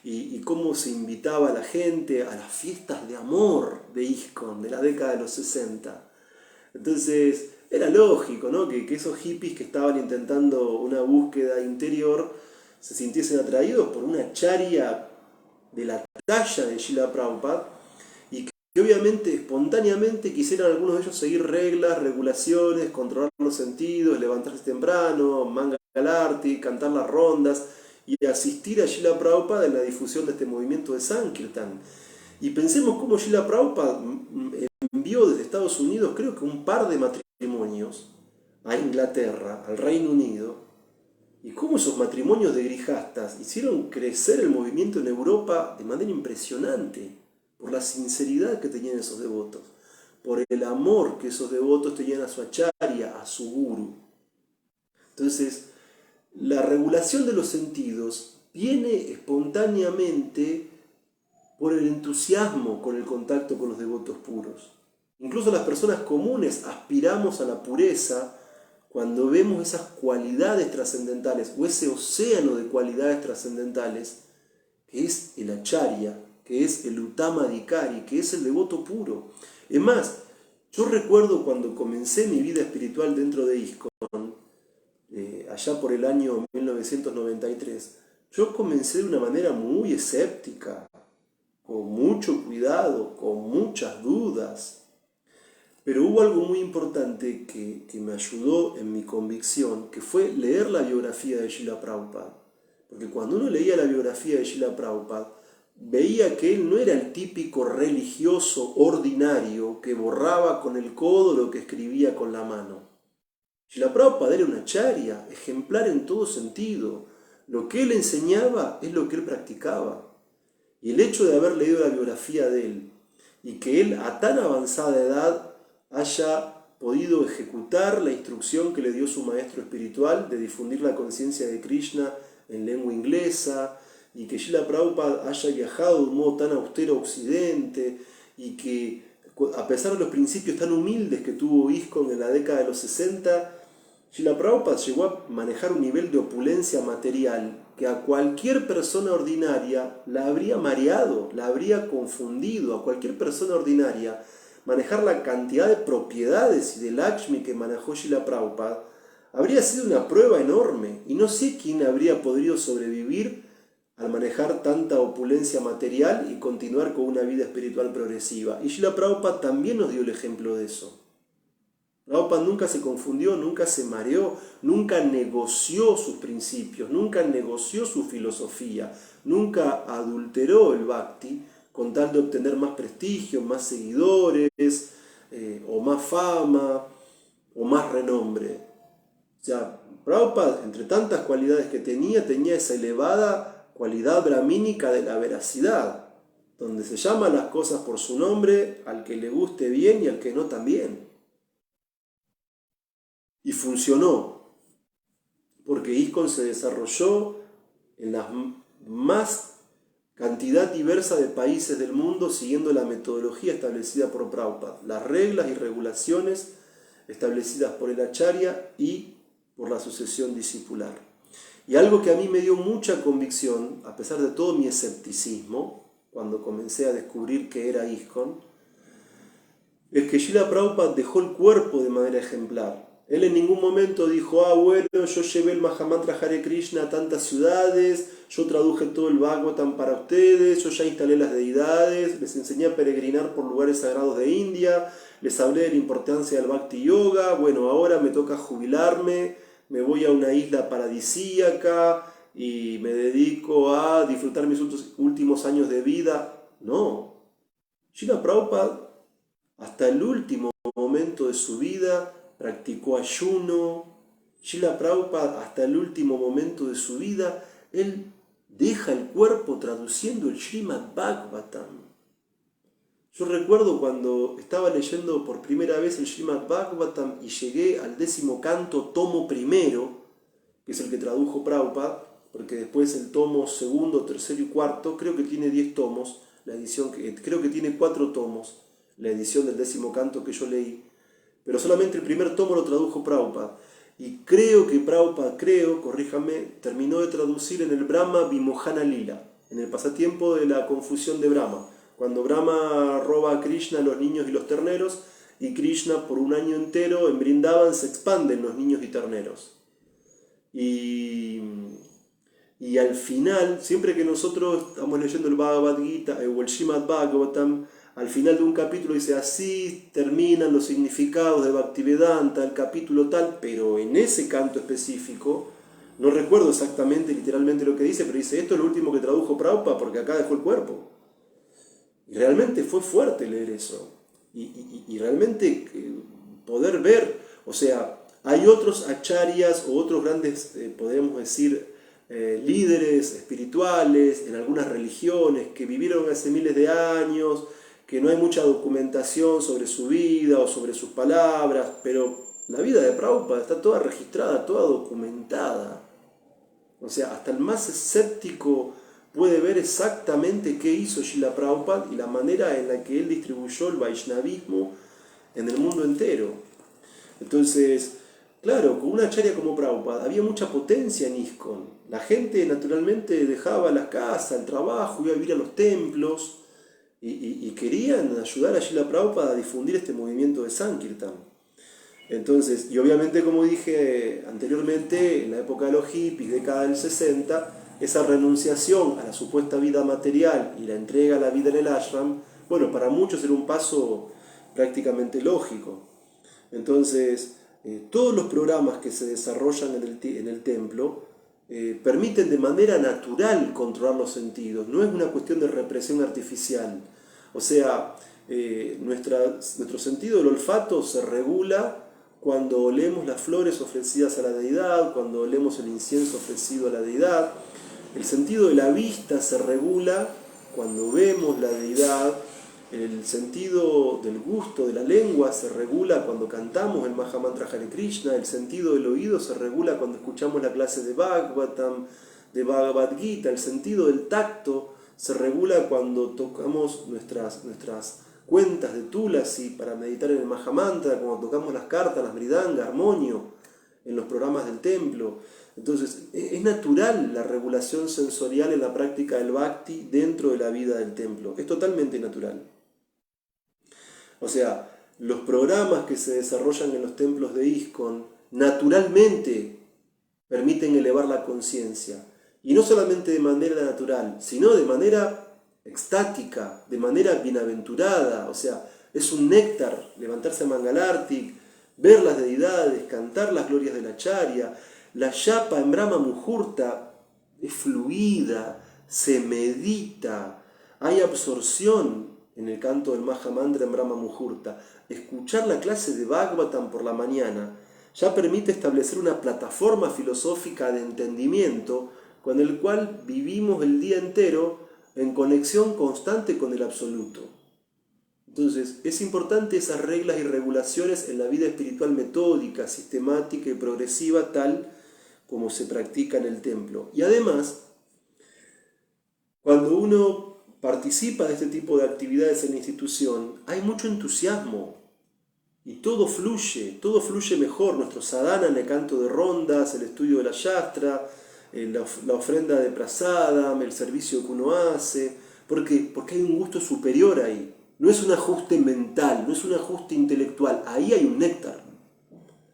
Speaker 1: y cómo se invitaba a la gente a las fiestas de amor de ISKCON de la década de los 60. Entonces, Era lógico, ¿no? Que esos hippies que estaban intentando una búsqueda interior se sintiesen atraídos por una charia de la talla de Srila Prabhupada y que obviamente espontáneamente quisieran algunos de ellos seguir reglas, regulaciones, controlar los sentidos, levantarse temprano, manga al arti, cantar las rondas y asistir a Srila Prabhupada en la difusión de este movimiento de Sankirtan. Y pensemos cómo Srila Prabhupada envió desde Estados Unidos creo que un par de matrimonios a Inglaterra, al Reino Unido, y cómo esos matrimonios de grijastas hicieron crecer el movimiento en Europa de manera impresionante, por la sinceridad que tenían esos devotos, por el amor que esos devotos tenían a su acharya, a su guru. Entonces, la regulación de los sentidos viene espontáneamente por el entusiasmo con el contacto con los devotos puros. Incluso las personas comunes aspiramos a la pureza cuando vemos esas cualidades trascendentales o ese océano de cualidades trascendentales que es el acharya, que es el Uttama Adhikari, que es el devoto puro. Es más, yo recuerdo cuando comencé mi vida espiritual dentro de ISKCON, allá por el año 1993, yo comencé de una manera muy escéptica, con mucho cuidado, con muchas dudas. Pero hubo algo muy importante que me ayudó en mi convicción, que fue leer la biografía de Srila Prabhupada. Porque cuando uno leía la biografía de Srila Prabhupada, veía que él no era el típico religioso ordinario que borraba con el codo lo que escribía con la mano. Srila Prabhupada era una acharya, ejemplar en todo sentido. Lo que él enseñaba es lo que él practicaba. Y el hecho de haber leído la biografía de él y que él a tan avanzada edad haya podido ejecutar la instrucción que le dio su maestro espiritual de difundir la conciencia de Krishna en lengua inglesa, y que Srila Prabhupada haya viajado de un modo tan austero a Occidente, y que a pesar de los principios tan humildes que tuvo ISKCON en la década de los 60, Srila Prabhupada llegó a manejar un nivel de opulencia material que a cualquier persona ordinaria la habría mareado, la habría confundido. A cualquier persona ordinaria manejar la cantidad de propiedades y de Lakshmi que manejó Srila Prabhupada habría sido una prueba enorme, y no sé quién habría podido sobrevivir al manejar tanta opulencia material y continuar con una vida espiritual progresiva. Y Srila Prabhupada también nos dio el ejemplo de eso. Prabhupada nunca se confundió, nunca se mareó, nunca negoció sus principios, nunca negoció su filosofía, nunca adulteró el bhakti con tal de obtener más prestigio, más seguidores, o más fama, o más renombre. O sea, Prabhupada, entre tantas cualidades que tenía esa elevada cualidad brahmínica de la veracidad, donde se llaman las cosas por su nombre, al que le guste bien y al que no también. Y funcionó, porque ISKCON se desarrolló en la más cantidad diversa de países del mundo siguiendo la metodología establecida por Prabhupada, las reglas y regulaciones establecidas por el Acharya y por la sucesión discipular. Y algo que a mí me dio mucha convicción, a pesar de todo mi escepticismo, cuando comencé a descubrir qué era ISKCON, es que Srila Prabhupada dejó el cuerpo de manera ejemplar. Él en ningún momento dijo, bueno, yo llevé el Mahamantra Hare Krishna a tantas ciudades, yo traduje todo el Bhagavatam para ustedes, yo ya instalé las deidades, les enseñé a peregrinar por lugares sagrados de India, les hablé de la importancia del Bhakti Yoga, bueno, ahora me toca jubilarme, me voy a una isla paradisíaca y me dedico a disfrutar mis últimos años de vida. No. Srila Prabhupada, hasta el último momento de su vida, practicó ayuno. Srila Prabhupada, hasta el último momento de su vida, él deja el cuerpo traduciendo el Srimad Bhagavatam. Yo recuerdo cuando estaba leyendo por primera vez el Srimad Bhagavatam y llegué al 10º canto, tomo primero, que es el que tradujo Prabhupada, porque después el tomo segundo, tercero y cuarto, creo que tiene 10 tomos, la edición creo que tiene 4 tomos, la edición del 10º canto que yo leí, pero solamente el primer tomo lo tradujo Prabhupada. Y creo que Prabhupada, corríjame, terminó de traducir en el Brahma Vimohana Lila, en el pasatiempo de la confusión de Brahma. Cuando Brahma roba a Krishna, a los niños y los terneros, y Krishna por un año entero en Vrindavan se expanden los niños y terneros. Y al final, siempre que nosotros estamos leyendo el Bhagavad Gita o el Srimad Bhagavatam, al final de un capítulo dice así terminan los significados de Bhaktivedanta, el capítulo tal, pero en ese canto específico, no recuerdo exactamente, literalmente lo que dice, pero dice esto es lo último que tradujo Prabhupada porque acá dejó el cuerpo. Y realmente fue fuerte leer eso. Y realmente poder ver, o sea, hay otros acharyas o otros grandes, podríamos decir, líderes espirituales en algunas religiones que vivieron hace miles de años, que no hay mucha documentación sobre su vida o sobre sus palabras, pero la vida de Prabhupada está toda registrada, toda documentada. O sea, hasta el más escéptico puede ver exactamente qué hizo Srila Prabhupada y la manera en la que él distribuyó el Vaishnavismo en el mundo entero. Entonces, claro, con una acharya como Prabhupada había mucha potencia en ISKCON. La gente naturalmente dejaba la casa, el trabajo, iba a vivir a los templos y querían ayudar a Srila Prabhupada a difundir este movimiento de Sankirtan. Entonces, y obviamente como dije anteriormente, en la época de los hippies, década del 60, esa renunciación a la supuesta vida material y la entrega a la vida en el ashram, bueno, para muchos era un paso prácticamente lógico. Entonces, todos los programas que se desarrollan en el templo permiten de manera natural controlar los sentidos, no es una cuestión de represión artificial. O sea, nuestro sentido del olfato se regula cuando olemos las flores ofrecidas a la deidad, cuando olemos el incienso ofrecido a la deidad. El sentido de la vista se regula cuando vemos la deidad. El sentido del gusto de la lengua se regula cuando cantamos el Mahamantra Hare Krishna. El sentido del oído se regula cuando escuchamos la clase de Bhagavatam, de Bhagavad Gita. El sentido del tacto se regula cuando tocamos nuestras cuentas de Tulasi para meditar en el Mahamantra, cuando tocamos las cartas, las mridanga, armonio, en los programas del templo. Entonces, es natural la regulación sensorial en la práctica del bhakti dentro de la vida del templo. Es totalmente natural. O sea, los programas que se desarrollan en los templos de ISKCON naturalmente permiten elevar la conciencia. Y no solamente de manera natural, sino de manera extática, de manera bienaventurada. O sea, es un néctar levantarse a Mangalarti, ver las deidades, cantar las glorias de la Acharya. La yapa en Brahma Muhurta es fluida, se medita, hay absorción en el canto del Mahamantra en Brahma Muhurta. Escuchar la clase de Bhagavatam por la mañana ya permite establecer una plataforma filosófica de entendimiento con el cual vivimos el día entero en conexión constante con el absoluto. Entonces, es importante esas reglas y regulaciones en la vida espiritual metódica, sistemática y progresiva, tal como se practica en el templo. Y además, cuando uno participa de este tipo de actividades en la institución, hay mucho entusiasmo y todo fluye mejor. Nuestro sadhana en el canto de rondas, el estudio de la yastra, la ofrenda de prasadam, el servicio que uno hace. ¿Por qué? Porque hay un gusto superior ahí. No es un ajuste mental, no es un ajuste intelectual. Ahí hay un néctar.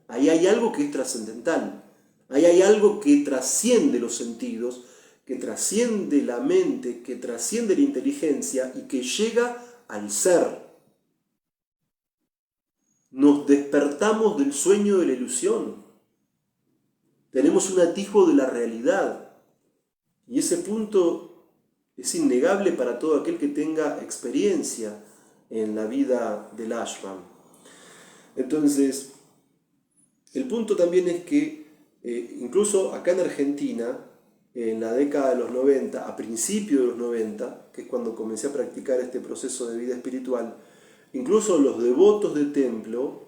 Speaker 1: Ahí hay algo que es trascendental. Ahí hay algo que trasciende los sentidos, que trasciende la mente, que trasciende la inteligencia y que llega al ser. Nos despertamos del sueño de la ilusión. Tenemos un atisbo de la realidad. Y ese punto es innegable para todo aquel que tenga experiencia en la vida del ashram. Entonces, el punto también es que incluso acá en Argentina, en la década de los 90, a principios de los 90, que es cuando comencé a practicar este proceso de vida espiritual, incluso los devotos de templo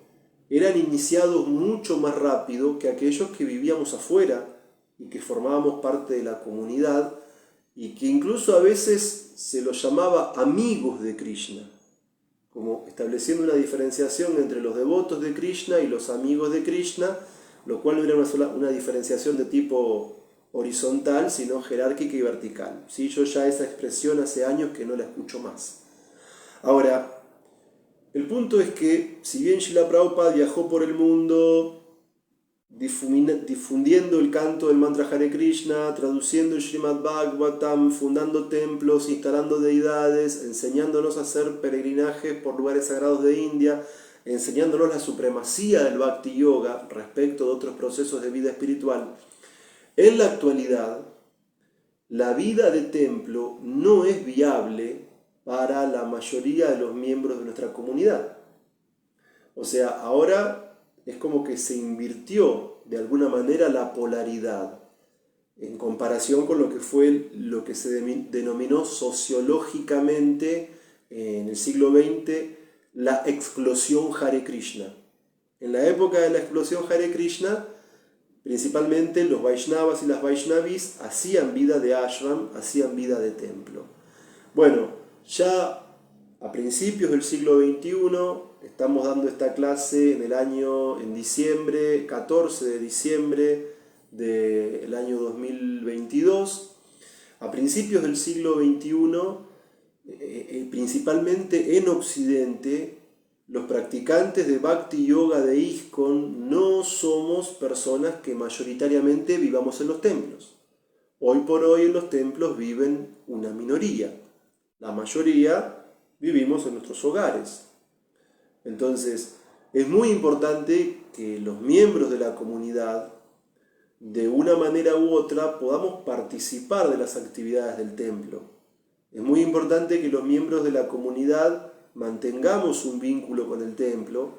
Speaker 1: eran iniciados mucho más rápido que aquellos que vivíamos afuera y que formábamos parte de la comunidad y que incluso a veces se los llamaba amigos de Krishna, como estableciendo una diferenciación entre los devotos de Krishna y los amigos de Krishna, lo cual no era una diferenciación de tipo horizontal, sino jerárquica y vertical. ¿Sí? Yo ya esa expresión hace años que no la escucho más. Ahora, el punto es que, si bien Srila Prabhupada viajó por el mundo difundiendo el canto del mantra Hare Krishna, traduciendo el Srimad Bhagavatam, fundando templos, instalando deidades, enseñándonos a hacer peregrinajes por lugares sagrados de India, enseñándonos la supremacía del Bhakti Yoga respecto de otros procesos de vida espiritual, en la actualidad la vida de templo no es viable para la mayoría de los miembros de nuestra comunidad. O sea, ahora es como que se invirtió de alguna manera la polaridad en comparación con lo que fue lo que se denominó sociológicamente en el siglo XX la explosión Hare Krishna. En la época de la explosión Hare Krishna, principalmente los Vaishnavas y las Vaishnavis hacían vida de ashram, hacían vida de templo. Bueno, ya a principios del siglo XXI, estamos dando esta clase en diciembre, 14 de diciembre del año 2022. A principios del siglo XXI, principalmente en Occidente, los practicantes de Bhakti Yoga de ISKCON no somos personas que mayoritariamente vivamos en los templos. Hoy por hoy en los templos viven una minoría. La mayoría vivimos en nuestros hogares. Entonces, es muy importante que los miembros de la comunidad, de una manera u otra, podamos participar de las actividades del templo. Es muy importante que los miembros de la comunidad mantengamos un vínculo con el templo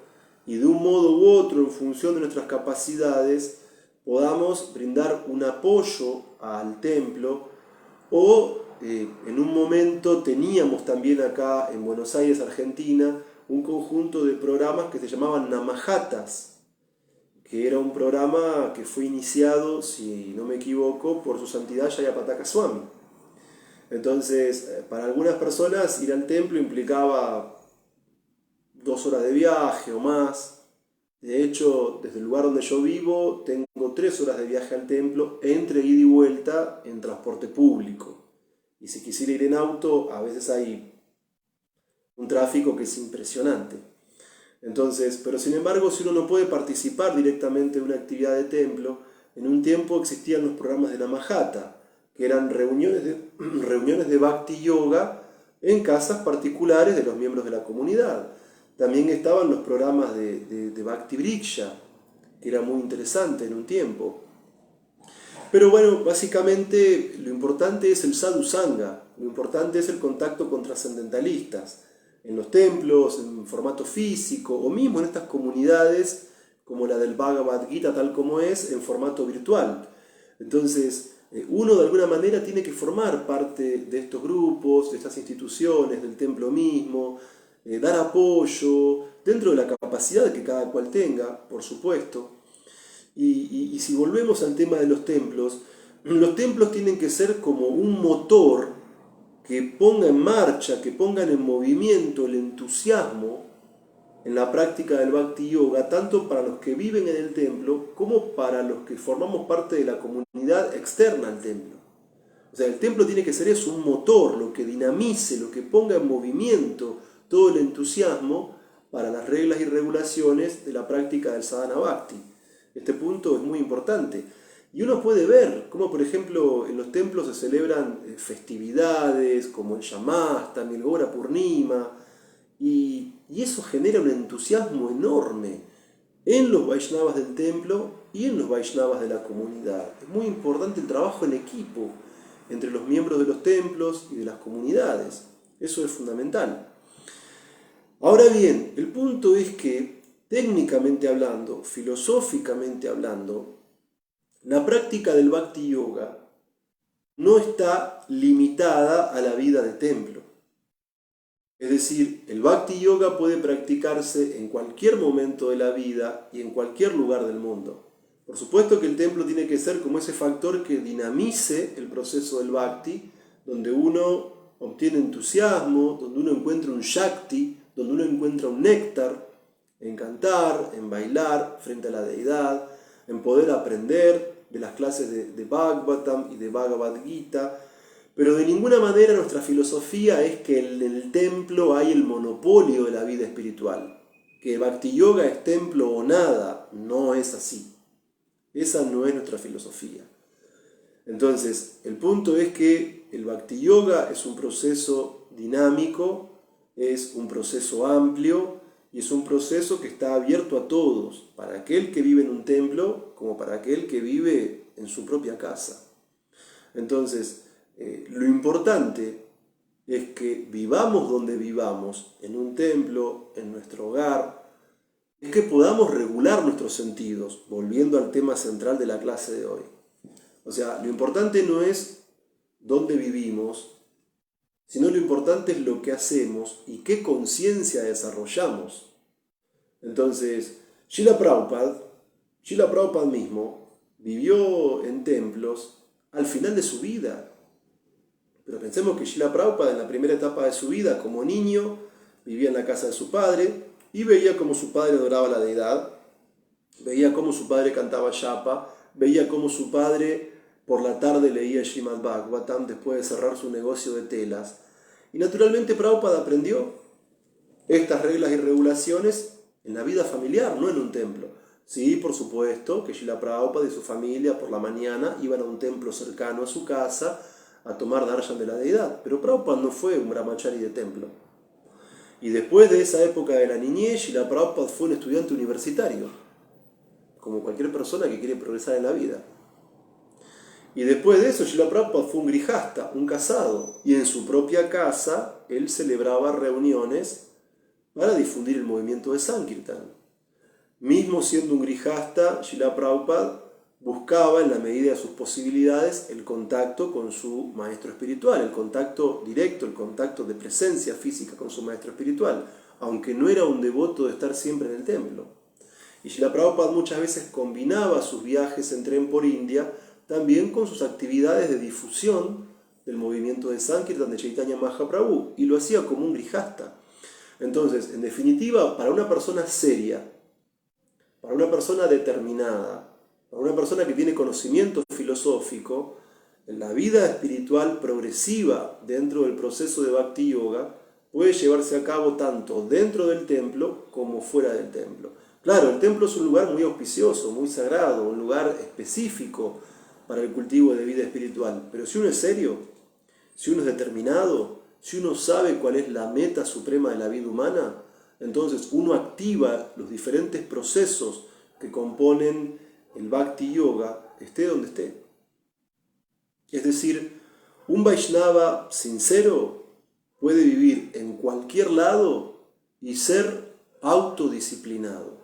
Speaker 1: y de un modo u otro, en función de nuestras capacidades, podamos brindar un apoyo al templo o en un momento teníamos también acá en Buenos Aires, Argentina, un conjunto de programas que se llamaban Namajatas, que era un programa que fue iniciado, si no me equivoco, por su santidad Jayapataka Swami. Entonces, para algunas personas ir al templo implicaba 2 horas de viaje o más. De hecho, desde el lugar donde yo vivo, tengo 3 horas de viaje al templo entre ida y vuelta en transporte público. Y si quisiera ir en auto, a veces hay un tráfico que es impresionante. Entonces, pero sin embargo, si uno no puede participar directamente de una actividad de templo, en un tiempo existían los programas de Namajata, que eran reuniones de Bhakti Yoga en casas particulares de los miembros de la comunidad. También estaban los programas de Bhakti Vriksha, que era muy interesante en un tiempo. Pero bueno, básicamente lo importante es el sadhu sangha, lo importante es el contacto con trascendentalistas, en los templos, en formato físico, o mismo en estas comunidades como la del Bhagavad Gita, tal como es, en formato virtual. Entonces, uno de alguna manera tiene que formar parte de estos grupos, de estas instituciones, del templo mismo, dar apoyo, dentro de la capacidad que cada cual tenga, por supuesto. Y si volvemos al tema de los templos tienen que ser como un motor que ponga en marcha, que pongan en movimiento el entusiasmo en la práctica del Bhakti Yoga, tanto para los que viven en el templo como para los que formamos parte de la comunidad externa al templo. O sea, el templo tiene que ser eso, un motor, lo que dinamice, lo que ponga en movimiento todo el entusiasmo para las reglas y regulaciones de la práctica del sadhana bhakti. Este punto es muy importante. Y uno puede ver cómo, por ejemplo, en los templos se celebran festividades como el Yamastami, el Gora Purnima, y eso genera un entusiasmo enorme en los Vaishnavas del templo y en los Vaishnavas de la comunidad. Es muy importante el trabajo en equipo entre los miembros de los templos y de las comunidades. Eso es fundamental. Ahora bien, el punto es que, técnicamente hablando, filosóficamente hablando, la práctica del Bhakti Yoga no está limitada a la vida de templo. Es decir, el Bhakti Yoga puede practicarse en cualquier momento de la vida y en cualquier lugar del mundo. Por supuesto que el templo tiene que ser como ese factor que dinamice el proceso del Bhakti, donde uno obtiene entusiasmo, donde uno encuentra un Shakti, donde uno encuentra un néctar, en cantar, en bailar frente a la deidad, en poder aprender de las clases de Bhagavatam y de Bhagavad Gita. Pero de ninguna manera nuestra filosofía es que en el templo hay el monopolio de la vida espiritual, que Bhakti Yoga es templo o nada. No es así. Esa no es nuestra filosofía. Entonces, el punto es que el Bhakti Yoga es un proceso dinámico, es un proceso amplio y es un proceso que está abierto a todos, para aquel que vive en un templo como para aquel que vive en su propia casa. Entonces, lo importante es que vivamos donde vivamos, en un templo, en nuestro hogar, es que podamos regular nuestros sentidos, volviendo al tema central de la clase de hoy. O sea, lo importante no es dónde vivimos, sino lo importante es lo que hacemos y qué conciencia desarrollamos. Entonces, Srila Prabhupada mismo vivió en templos al final de su vida. Pero pensemos que Srila Prabhupada en la primera etapa de su vida, como niño, vivía en la casa de su padre y veía cómo su padre adoraba a la deidad, veía cómo su padre cantaba japa, veía cómo su padre por la tarde leía Srimad Bhagavatam después de cerrar su negocio de telas. Y naturalmente Prabhupada aprendió estas reglas y regulaciones en la vida familiar, no en un templo. Sí, por supuesto que Srila Prabhupada y su familia por la mañana iban a un templo cercano a su casa a tomar darshan de la deidad, pero Prabhupada no fue un brahmachari de templo. Y después de esa época de la niñez, Srila Prabhupada fue un estudiante universitario, como cualquier persona que quiere progresar en la vida. Y después de eso, Srila Prabhupada fue un grijasta, un casado, y en su propia casa él celebraba reuniones para difundir el movimiento de Sankirtan. Mismo siendo un grijasta, Srila Prabhupada buscaba en la medida de sus posibilidades el contacto con su maestro espiritual, el contacto directo, el contacto de presencia física con su maestro espiritual, aunque no era un devoto de estar siempre en el templo. Y Srila Prabhupada muchas veces combinaba sus viajes en tren por India también con sus actividades de difusión del movimiento de Sankirtan de Chaitanya Mahaprabhu, y lo hacía como un grijasta. Entonces, en definitiva, para una persona seria, para una persona determinada, para una persona que tiene conocimiento filosófico, la vida espiritual progresiva dentro del proceso de Bhakti Yoga puede llevarse a cabo tanto dentro del templo como fuera del templo. Claro, el templo es un lugar muy auspicioso, muy sagrado, un lugar específico para el cultivo de vida espiritual. Pero si uno es serio, si uno es determinado, si uno sabe cuál es la meta suprema de la vida humana, entonces uno activa los diferentes procesos que componen el Bhakti Yoga, esté donde esté. Es decir, un Vaishnava sincero puede vivir en cualquier lado y ser autodisciplinado.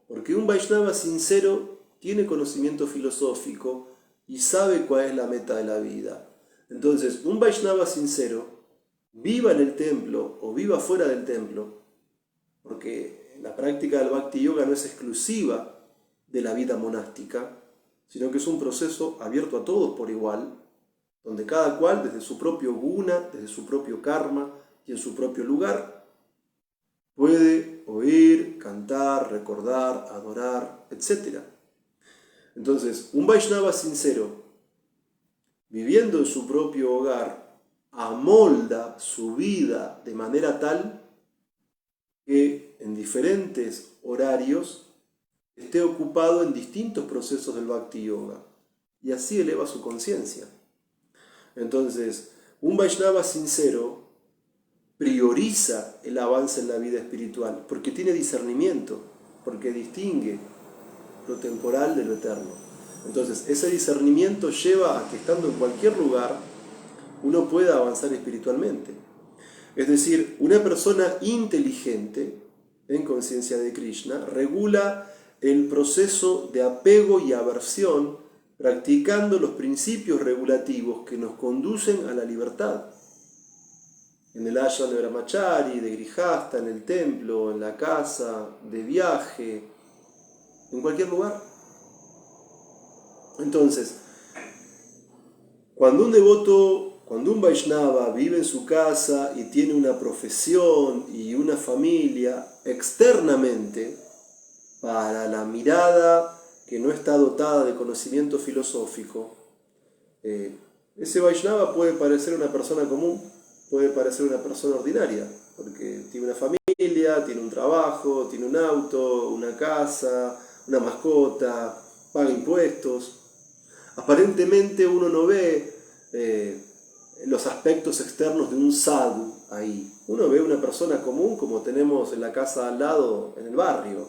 Speaker 1: Porque un Vaishnava sincero tiene conocimiento filosófico y sabe cuál es la meta de la vida. Entonces, un Vaishnava sincero, viva en el templo o viva fuera del templo, porque la práctica del Bhakti Yoga no es exclusiva de la vida monástica, sino que es un proceso abierto a todos por igual, donde cada cual desde su propio guna, desde su propio karma y en su propio lugar, puede oír, cantar, recordar, adorar, etc. Entonces, un Vaishnava sincero, viviendo en su propio hogar, amolda su vida de manera tal que en diferentes horarios esté ocupado en distintos procesos del Bhakti Yoga y así eleva su conciencia. Entonces, un Vaishnava sincero prioriza el avance en la vida espiritual porque tiene discernimiento, porque distingue lo temporal de lo eterno. Entonces, ese discernimiento lleva a que estando en cualquier lugar uno pueda avanzar espiritualmente. Es decir, una persona inteligente en conciencia de Krishna regula el proceso de apego y aversión practicando los principios regulativos que nos conducen a la libertad. En el ashram de brahmachari, de grijasta, en el templo, en la casa, de viaje, en cualquier lugar. Entonces, cuando un Vaishnava vive en su casa y tiene una profesión y una familia, externamente, para la mirada que no está dotada de conocimiento filosófico, Ese Vaishnava puede parecer una persona común, puede parecer una persona ordinaria, porque tiene una familia, tiene un trabajo, tiene un auto, una casa, una mascota, paga impuestos. Aparentemente uno no ve los aspectos externos de un sadhu ahí. Uno ve una persona común como tenemos en la casa al lado, en el barrio.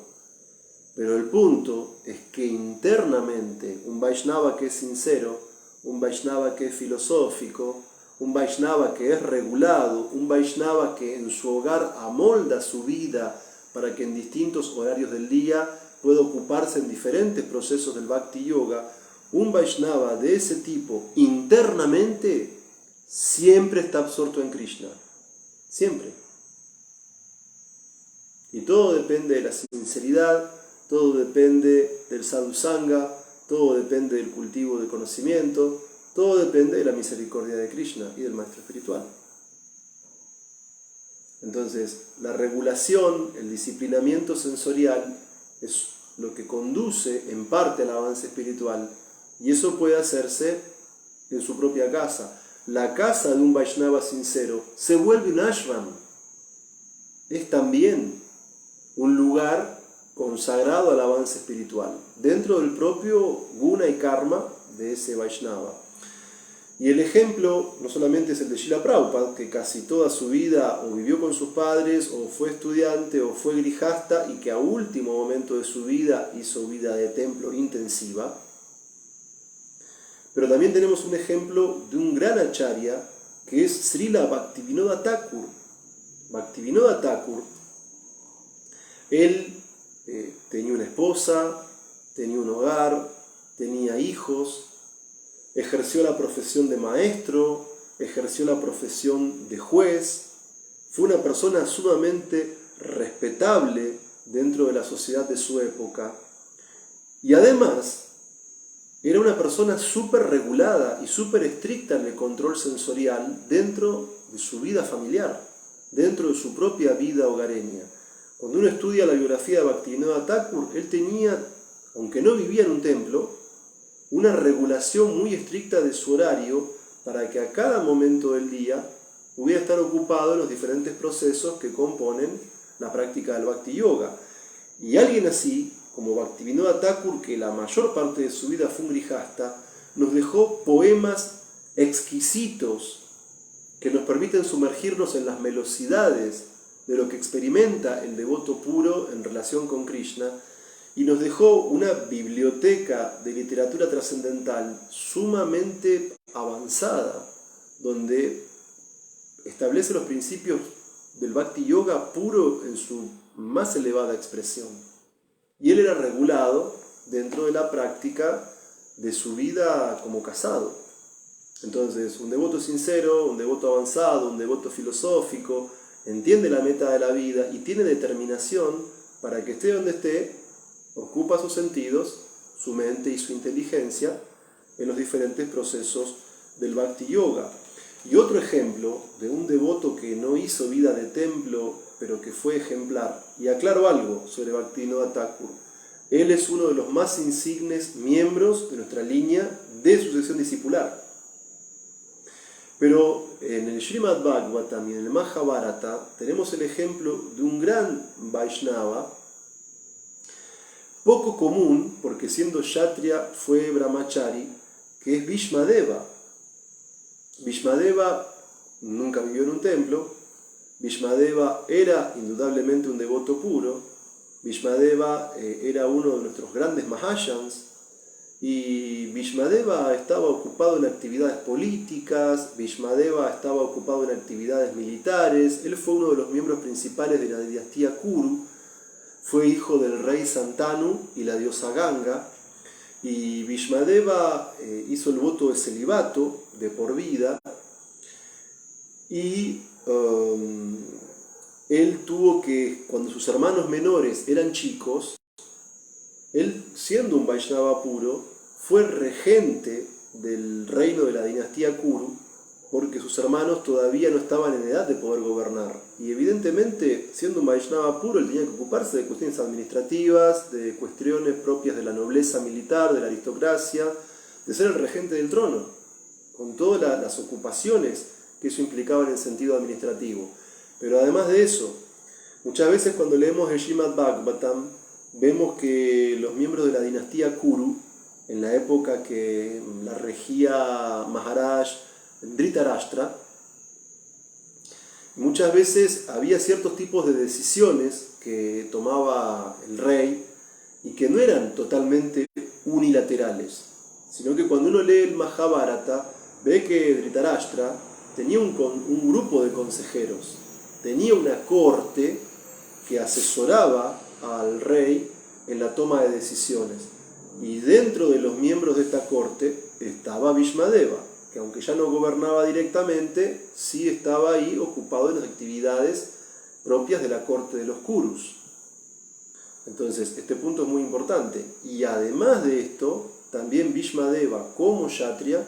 Speaker 1: Pero el punto es que internamente un Vaishnava que es sincero, un Vaishnava que es filosófico, un Vaishnava que es regulado, un Vaishnava que en su hogar amolda su vida para que en distintos horarios del día pueda ocuparse en diferentes procesos del Bhakti Yoga, un Vaishnava de ese tipo internamente siempre está absorto en Krishna. Siempre. Y todo depende de la sinceridad, todo depende del sadhusanga, todo depende del cultivo de conocimiento, todo depende de la misericordia de Krishna y del maestro espiritual. Entonces, la regulación, el disciplinamiento sensorial es lo que conduce en parte al avance espiritual, y eso puede hacerse en su propia casa. La casa de un Vaishnava sincero se vuelve un ashram. Es también un lugar consagrado al avance espiritual, dentro del propio guna y karma de ese Vaishnava. Y el ejemplo no solamente es el de Srila Prabhupada, que casi toda su vida o vivió con sus padres, o fue estudiante, o fue grijasta, y que a último momento de su vida hizo vida de templo intensiva. Pero también tenemos un ejemplo de un gran acharya, que es Srila Bhaktivinoda Thakur. Bhaktivinoda Thakur, él tenía una esposa, tenía un hogar, tenía hijos, ejerció la profesión de maestro, ejerció la profesión de juez, fue una persona sumamente respetable dentro de la sociedad de su época, y además era una persona súper regulada y súper estricta en el control sensorial dentro de su vida familiar, dentro de su propia vida hogareña. Cuando uno estudia la biografía de Bhaktivinoda Thakur, él tenía, aunque no vivía en un templo, una regulación muy estricta de su horario para que a cada momento del día pudiera estar ocupado en los diferentes procesos que componen la práctica del Bhakti Yoga. Y alguien así, como Bhaktivinoda Thakur, que la mayor parte de su vida fue un grijasta, nos dejó poemas exquisitos que nos permiten sumergirnos en las velocidades de lo que experimenta el devoto puro en relación con Krishna, y nos dejó una biblioteca de literatura trascendental sumamente avanzada, donde establece los principios del Bhakti Yoga puro en su más elevada expresión. Y él era regulado dentro de la práctica de su vida como casado. Entonces, un devoto sincero, un devoto avanzado, un devoto filosófico, entiende la meta de la vida y tiene determinación para que esté donde esté, ocupa sus sentidos, su mente y su inteligencia en los diferentes procesos del Bhakti Yoga. Y otro ejemplo de un devoto que no hizo vida de templo, pero que fue ejemplar, y aclaro algo sobre Bhaktivinoda Thakur, él es uno de los más insignes miembros de nuestra línea de sucesión discipular. Pero en el Srimad Bhagavatam y en el Mahabharata tenemos el ejemplo de un gran Vaishnava, poco común, porque siendo Kshatriya fue Brahmachari, que es Bhishmadeva. Bhishmadeva nunca vivió en un templo, Bhishmadeva era indudablemente un devoto puro, Bhishmadeva era uno de nuestros grandes Mahayans, y Bhishmadeva estaba ocupado en actividades políticas, Bhishmadeva estaba ocupado en actividades militares, él fue uno de los miembros principales de la dinastía Kuru, fue hijo del rey Santanu y la diosa Ganga, y Bhishmadeva hizo el voto de celibato de por vida, y él tuvo que, cuando sus hermanos menores eran chicos, él, siendo un Vaishnava puro, fue regente del reino de la dinastía Kuru, porque sus hermanos todavía no estaban en edad de poder gobernar. Y evidentemente, siendo un Vaishnava puro, él tenía que ocuparse de cuestiones administrativas, de cuestiones propias de la nobleza militar, de la aristocracia, de ser el regente del trono. con todas las ocupaciones que eso implicaba en el sentido administrativo. Pero además de eso, muchas veces cuando leemos el Srimad Bhagavatam, vemos que los miembros de la dinastía Kuru, en la época que la regía Maharaj Dhritarashtra, muchas veces había ciertos tipos de decisiones que tomaba el rey y que no eran totalmente unilaterales, sino que cuando uno lee el Mahabharata ve que Dhritarashtra tenía un grupo de consejeros, tenía una corte que asesoraba al rey en la toma de decisiones. Y dentro de los miembros de esta corte estaba Bhishmadeva, que aunque ya no gobernaba directamente, sí estaba ahí ocupado en las actividades propias de la corte de los Kurus. Entonces, este punto es muy importante. Y además de esto, también Bhishmadeva, como Kshatriya,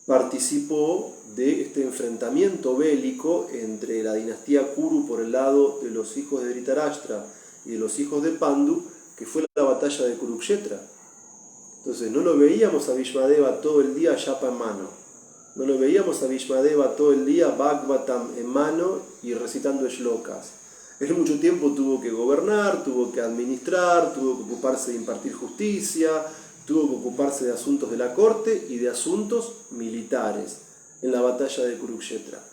Speaker 1: participó de este enfrentamiento bélico entre la dinastía Kuru por el lado de los hijos de Dhritarashtra y de los hijos de Pandu, que fue la batalla de Kurukshetra. Entonces no lo veíamos a Bhishmadeva todo el día yapa en mano, no lo veíamos a Bhishmadeva todo el día Bhagavatam en mano y recitando shlokas. Él mucho tiempo tuvo que gobernar, tuvo que administrar, tuvo que ocuparse de impartir justicia, tuvo que ocuparse de asuntos de la corte y de asuntos militares en la batalla de Kurukshetra.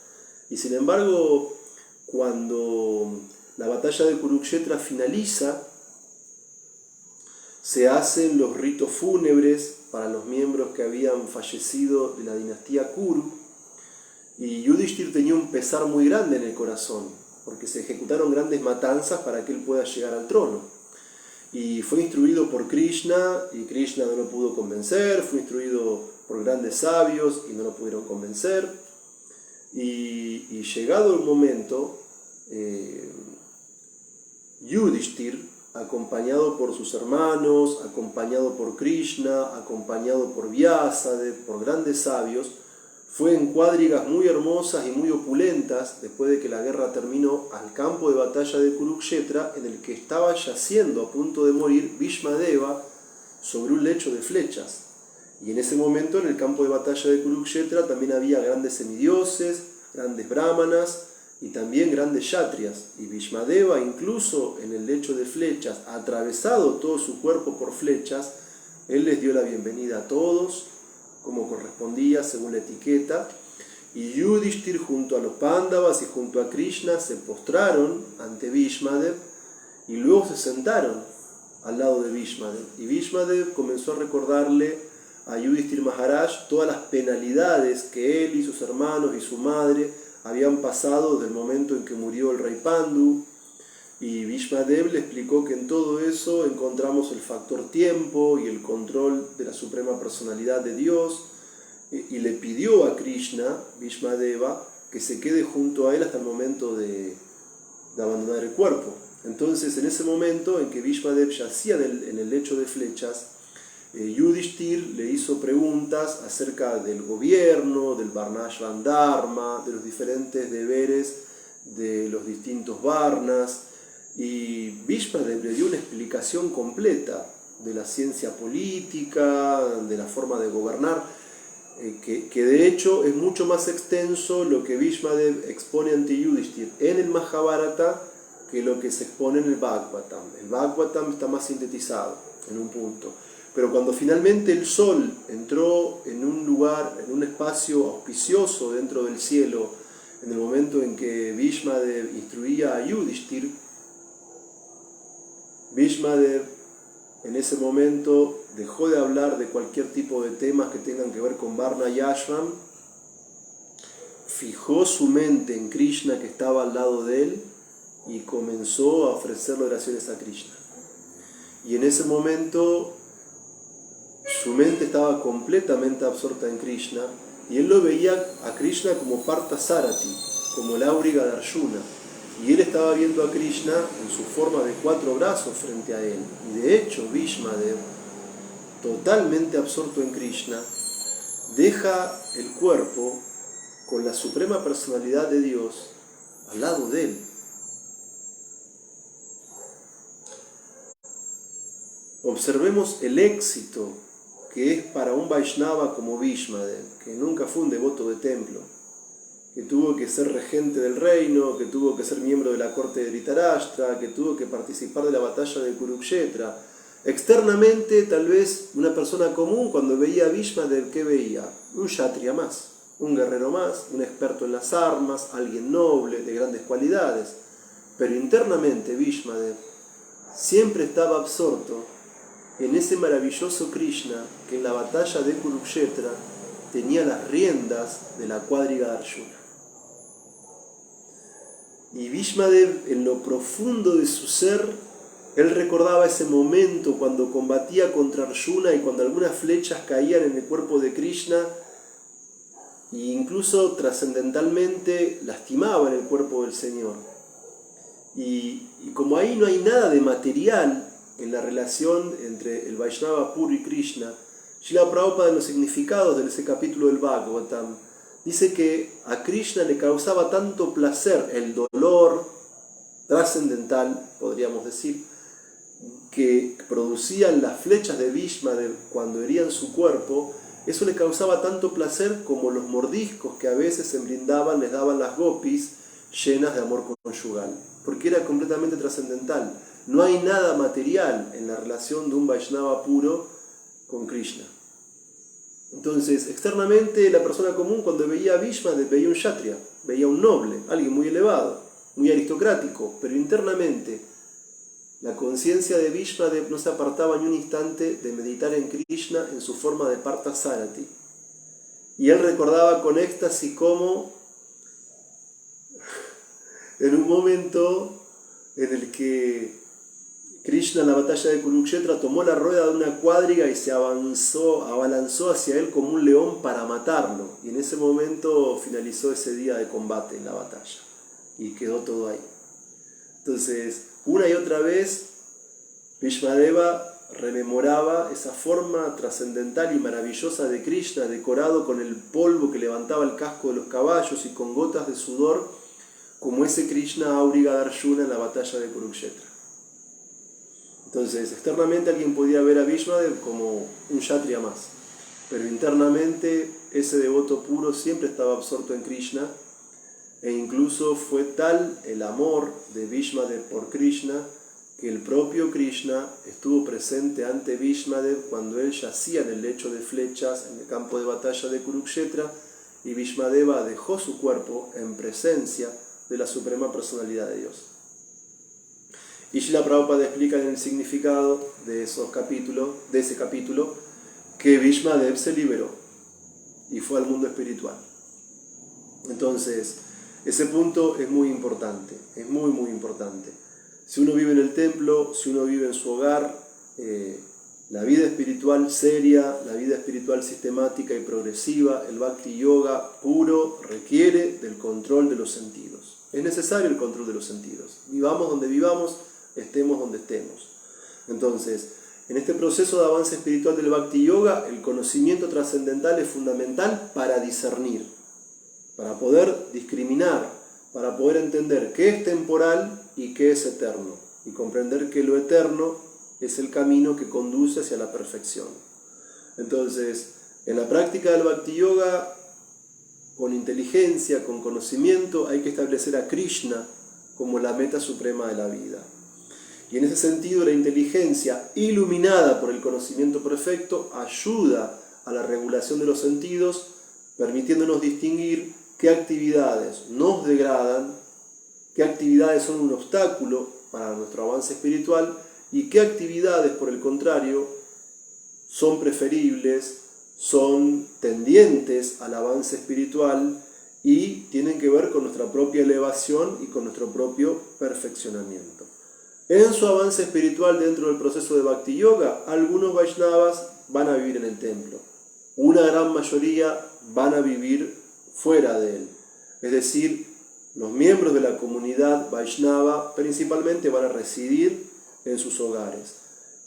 Speaker 1: Y sin embargo, cuando la batalla de Kurukshetra finaliza, se hacen los ritos fúnebres para los miembros que habían fallecido de la dinastía Kuru, y Yudhishthir tenía un pesar muy grande en el corazón, porque se ejecutaron grandes matanzas para que él pueda llegar al trono. Y fue instruido por Krishna, y Krishna no lo pudo convencer, fue instruido por grandes sabios y no lo pudieron convencer. Y llegado el momento, Yudhishthir, acompañado por sus hermanos, acompañado por Krishna, acompañado por Vyasadeva, por grandes sabios, fue en cuadrigas muy hermosas y muy opulentas, después de que la guerra terminó, al campo de batalla de Kurukshetra, en el que estaba yaciendo a punto de morir Bhishmadeva sobre un lecho de flechas. Y en ese momento, en el campo de batalla de Kurukshetra, también había grandes semidioses, grandes brahmanas y también grandes kshatriyas. Y Bhishmadeva, incluso en el lecho de flechas, atravesado todo su cuerpo por flechas, él les dio la bienvenida a todos, como correspondía según la etiqueta, y Yudhishthir junto a los Pándavas y junto a Krishna se postraron ante Bhishmadev y luego se sentaron al lado de Bhishmadev. Y Bhishmadev comenzó a recordarle a Yudhishthir Maharaj todas las penalidades que él y sus hermanos y su madre habían pasado desde el momento en que murió el rey Pandu. Y Bhishmadev le explicó que en todo eso encontramos el factor tiempo y el control de la suprema personalidad de Dios, y le pidió a Krishna, Bhishmadeva, que se quede junto a él hasta el momento de abandonar el cuerpo. Entonces, en ese momento en que Bhishmadev yacía en el lecho de flechas, Yudhishthir le hizo preguntas acerca del gobierno, del Varnashram Dharma, de los diferentes deberes de los distintos varnas, y Bhishmadev le dio una explicación completa de la ciencia política, de la forma de gobernar, que de hecho es mucho más extenso lo que Bhishmadev expone ante Yudhishthir en el Mahabharata que lo que se expone en el Bhagavatam. El Bhagavatam está más sintetizado en un punto. Pero cuando finalmente el sol entró en un lugar, en un espacio auspicioso dentro del cielo, en el momento en que Bhishmadev instruía a Yudhishthir, Bhishmadev en ese momento dejó de hablar de cualquier tipo de temas que tengan que ver con Varna y Ashram, fijó su mente en Krishna que estaba al lado de él y comenzó a ofrecerle oraciones a Krishna. Y en ese momento su mente estaba completamente absorta en Krishna y él lo veía a Krishna como Partha Sarati, como el áuriga de Arjuna. Y él estaba viendo a Krishna en su forma de 4 brazos frente a él. Y de hecho, Bhishmadev, totalmente absorto en Krishna, deja el cuerpo con la suprema personalidad de Dios al lado de él. Observemos el éxito que es para un Vaishnava como Bhishmadev, que nunca fue un devoto de templo, que tuvo que ser regente del reino, que tuvo que ser miembro de la corte de Dhritarashtra, que tuvo que participar de la batalla de Kurukshetra. Externamente, tal vez una persona común, cuando veía a Bhishmadev, ¿qué veía? Un kshatriya más, un guerrero más, un experto en las armas, alguien noble, de grandes cualidades. Pero internamente Bhishmadev siempre estaba absorto en ese maravilloso Krishna que en la batalla de Kurukshetra tenía las riendas de la cuadriga de Arjuna. Y Bhishmadev, en lo profundo de su ser, él recordaba ese momento cuando combatía contra Arjuna y cuando algunas flechas caían en el cuerpo de Krishna e incluso trascendentalmente lastimaban el cuerpo del Señor. Y como ahí no hay nada de material en la relación entre el Vaishnava puro y Krishna, Srila Prabhupada en los significados de ese capítulo del Bhagavatam dice que a Krishna le causaba tanto placer el dolor trascendental, podríamos decir, que producían las flechas de Bhishmadev cuando herían su cuerpo. Eso le causaba tanto placer como los mordiscos que a veces en Vrindavan les daban las gopis llenas de amor conyugal, porque era completamente trascendental. No hay nada material en la relación de un Vaishnava puro con Krishna. Entonces, externamente, la persona común cuando veía a Bhishmadev veía un kshatriya, veía un noble, alguien muy elevado, muy aristocrático, pero internamente la conciencia de Bhishmadev no se apartaba ni un instante de meditar en Krishna en su forma de Parthasarathi. Y él recordaba con éxtasis cómo en un momento en el que Krishna en la batalla de Kurukshetra tomó la rueda de una cuadriga y se abalanzó hacia él como un león para matarlo. Y en ese momento finalizó ese día de combate en la batalla. Y quedó todo ahí. Entonces, una y otra vez, Bhishmadeva rememoraba esa forma trascendental y maravillosa de Krishna, decorado con el polvo que levantaba el casco de los caballos y con gotas de sudor, como ese Krishna Auriga de Arjuna en la batalla de Kurukshetra. Entonces, externamente alguien podía ver a Bhishmadev como un kshatriya más, pero internamente ese devoto puro siempre estaba absorto en Krishna, e incluso fue tal el amor de Bhishmadev por Krishna que el propio Krishna estuvo presente ante Bhishmadev cuando él yacía en el lecho de flechas en el campo de batalla de Kurukshetra, y Bhishmadeva dejó su cuerpo en presencia de la Suprema Personalidad de Dios. Y Srila Prabhupada explica en el significado de ese capítulo, que Bhishmadev se liberó y fue al mundo espiritual. Entonces, ese punto es muy importante, es muy muy importante. Si uno vive en el templo, si uno vive en su hogar, la vida espiritual seria, la vida espiritual sistemática y progresiva, el Bhakti Yoga puro requiere del control de los sentidos. Es necesario el control de los sentidos. Vivamos donde vivamos, estemos donde estemos. Entonces, en este proceso de avance espiritual del Bhakti Yoga, el conocimiento trascendental es fundamental para discernir, para poder discriminar, para poder entender qué es temporal y qué es eterno, y comprender que lo eterno es el camino que conduce hacia la perfección. Entonces, en la práctica del Bhakti Yoga, con inteligencia, con conocimiento, hay que establecer a Krishna como la meta suprema de la vida. Y en ese sentido, la inteligencia, iluminada por el conocimiento perfecto, ayuda a la regulación de los sentidos, permitiéndonos distinguir qué actividades nos degradan, qué actividades son un obstáculo para nuestro avance espiritual y qué actividades, por el contrario, son preferibles, son tendientes al avance espiritual y tienen que ver con nuestra propia elevación y con nuestro propio perfeccionamiento. En su avance espiritual dentro del proceso de Bhakti Yoga, algunos Vaishnavas van a vivir en el templo. Una gran mayoría van a vivir fuera de él. Es decir, los miembros de la comunidad Vaishnava principalmente van a residir en sus hogares.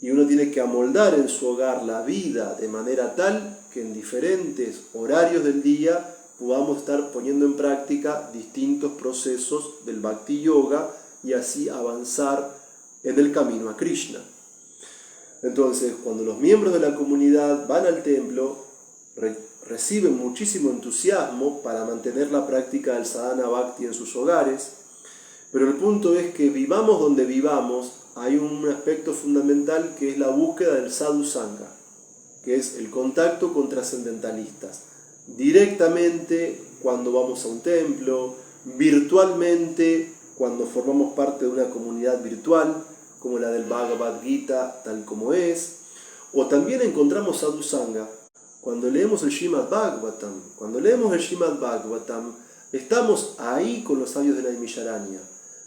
Speaker 1: Y uno tiene que amoldar en su hogar la vida de manera tal que en diferentes horarios del día podamos estar poniendo en práctica distintos procesos del Bhakti Yoga y así avanzar en el camino a Krishna. Entonces, cuando los miembros de la comunidad van al templo, reciben muchísimo entusiasmo para mantener la práctica del sadhana bhakti en sus hogares, pero el punto es que vivamos donde vivamos, hay un aspecto fundamental que es la búsqueda del sadhu sangha, que es el contacto con trascendentalistas, directamente cuando vamos a un templo, virtualmente cuando formamos parte de una comunidad virtual, como la del Bhagavad Gita, tal como es, o también encontramos sadhu sangha cuando leemos el Srimad Bhagavatam. Cuando leemos el Srimad Bhagavatam, estamos ahí con los sabios de la Naimisharanya.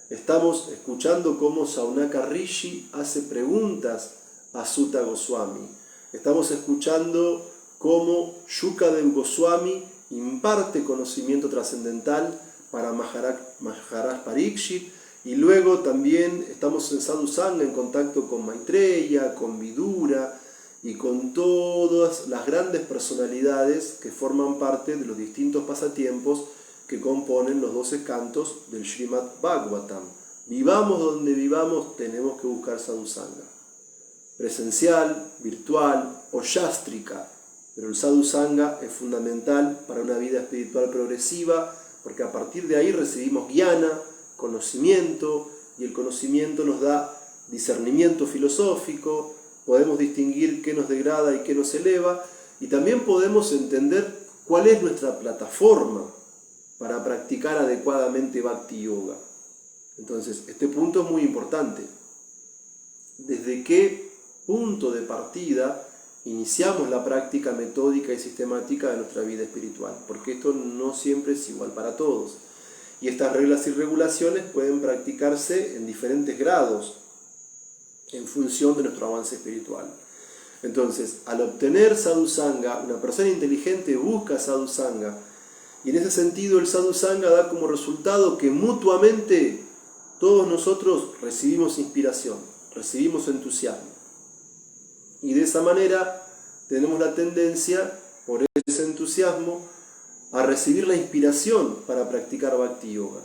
Speaker 1: Estamos escuchando cómo Saunaka Rishi hace preguntas a Sutta Goswami. Estamos escuchando cómo Shukadev Goswami imparte conocimiento trascendental para Maharaj Parikshit, y luego también estamos en Sadhu Sangha en contacto con Maitreya, con Vidura y con todas las grandes personalidades que forman parte de los distintos pasatiempos que componen los 12 cantos del Srimad Bhagavatam. Vivamos donde vivamos, tenemos que buscar Sadhu Sangha. Presencial, virtual o yástrica. Pero el Sadhu Sangha es fundamental para una vida espiritual progresiva, porque a partir de ahí recibimos jnana, conocimiento, y el conocimiento nos da discernimiento filosófico, podemos distinguir qué nos degrada y qué nos eleva, y también podemos entender cuál es nuestra plataforma para practicar adecuadamente Bhakti Yoga. Entonces, este punto es muy importante. ¿Desde qué punto de partida iniciamos la práctica metódica y sistemática de nuestra vida espiritual? Porque esto no siempre es igual para todos. Y estas reglas y regulaciones pueden practicarse en diferentes grados en función de nuestro avance espiritual. Entonces, al obtener Sadhu Sangha, una persona inteligente busca Sadhu Sangha, y en ese sentido el Sadhu Sangha da como resultado que mutuamente todos nosotros recibimos inspiración, recibimos entusiasmo. Y de esa manera tenemos la tendencia, por ese entusiasmo, a recibir la inspiración para practicar Bhakti Yoga.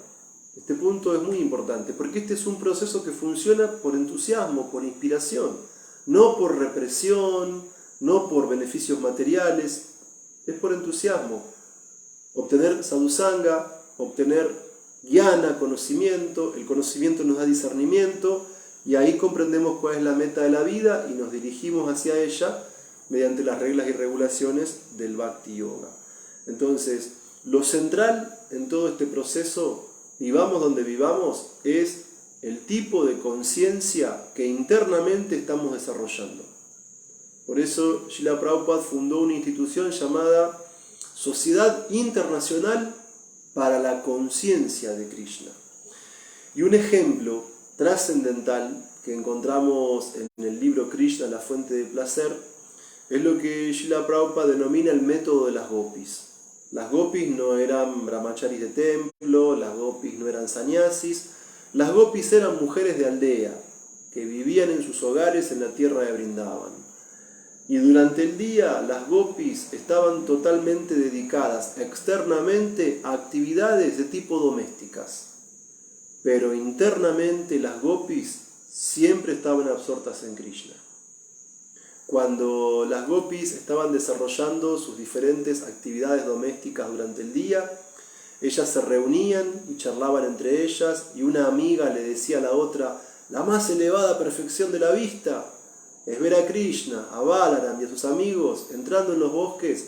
Speaker 1: Este punto es muy importante, porque este es un proceso que funciona por entusiasmo, por inspiración, no por represión, no por beneficios materiales, es por entusiasmo. Obtener Sadhu Sangha, obtener jnana, conocimiento, el conocimiento nos da discernimiento, y ahí comprendemos cuál es la meta de la vida y nos dirigimos hacia ella mediante las reglas y regulaciones del Bhakti Yoga. Entonces, lo central en todo este proceso, vivamos donde vivamos, es el tipo de conciencia que internamente estamos desarrollando. Por eso, Srila Prabhupada fundó una institución llamada Sociedad Internacional para la Conciencia de Krishna. Y un ejemplo trascendental que encontramos en el libro Krishna, la fuente de placer, es lo que Srila Prabhupada denomina el método de las gopis. Las gopis no eran brahmacharis de templo, las gopis no eran sannyasis, las gopis eran mujeres de aldea que vivían en sus hogares en la tierra de Vrindavan. Y durante el día las gopis estaban totalmente dedicadas externamente a actividades de tipo domésticas, pero internamente las gopis siempre estaban absortas en Krishna. Cuando las gopis estaban desarrollando sus diferentes actividades domésticas durante el día, ellas se reunían y charlaban entre ellas, y una amiga le decía a la otra: la más elevada perfección de la vista es ver a Krishna, a Balaram y a sus amigos entrando en los bosques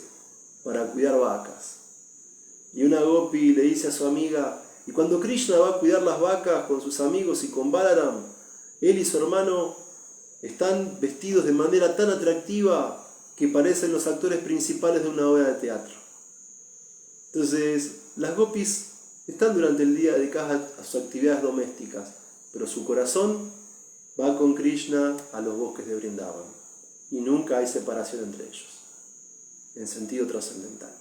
Speaker 1: para cuidar vacas. Y una gopi le dice a su amiga: y cuando Krishna va a cuidar las vacas con sus amigos y con Balaram, él y su hermano están vestidos de manera tan atractiva que parecen los actores principales de una obra de teatro. Entonces, las gopis están durante el día dedicadas a sus actividades domésticas, pero su corazón va con Krishna a los bosques de Vrindavan, y nunca hay separación entre ellos, en sentido trascendental.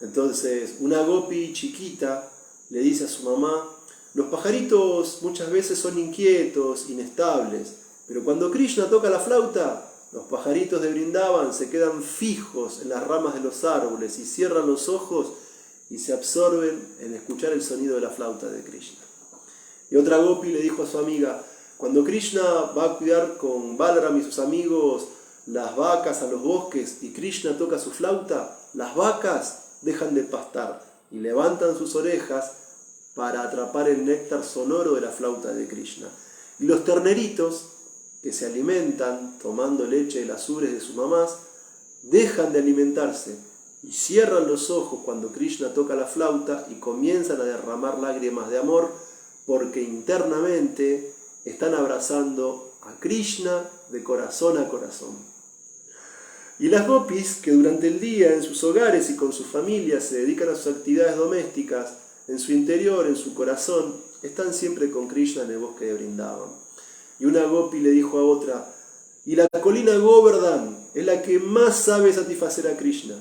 Speaker 1: Entonces, una gopi chiquita le dice a su mamá: los pajaritos muchas veces son inquietos, inestables, pero cuando Krishna toca la flauta, los pajaritos de Vrindavan se quedan fijos en las ramas de los árboles y cierran los ojos y se absorben en escuchar el sonido de la flauta de Krishna. Y otra gopi le dijo a su amiga: Cuando Krishna va a cuidar con Balaram y sus amigos las vacas a los bosques y Krishna toca su flauta, las vacas dejan de pastar y levantan sus orejas para atrapar el néctar sonoro de la flauta de Krishna. Y los terneritos, que se alimentan tomando leche de las ubres de sus mamás, dejan de alimentarse y cierran los ojos cuando Krishna toca la flauta y comienzan a derramar lágrimas de amor porque internamente están abrazando a Krishna de corazón a corazón. Y las gopis, que durante el día en sus hogares y con sus familias se dedican a sus actividades domésticas, en su interior, en su corazón, están siempre con Krishna en el bosque de Vrindavan. Y una gopi le dijo a otra, y la colina Govardhan es la que más sabe satisfacer a Krishna,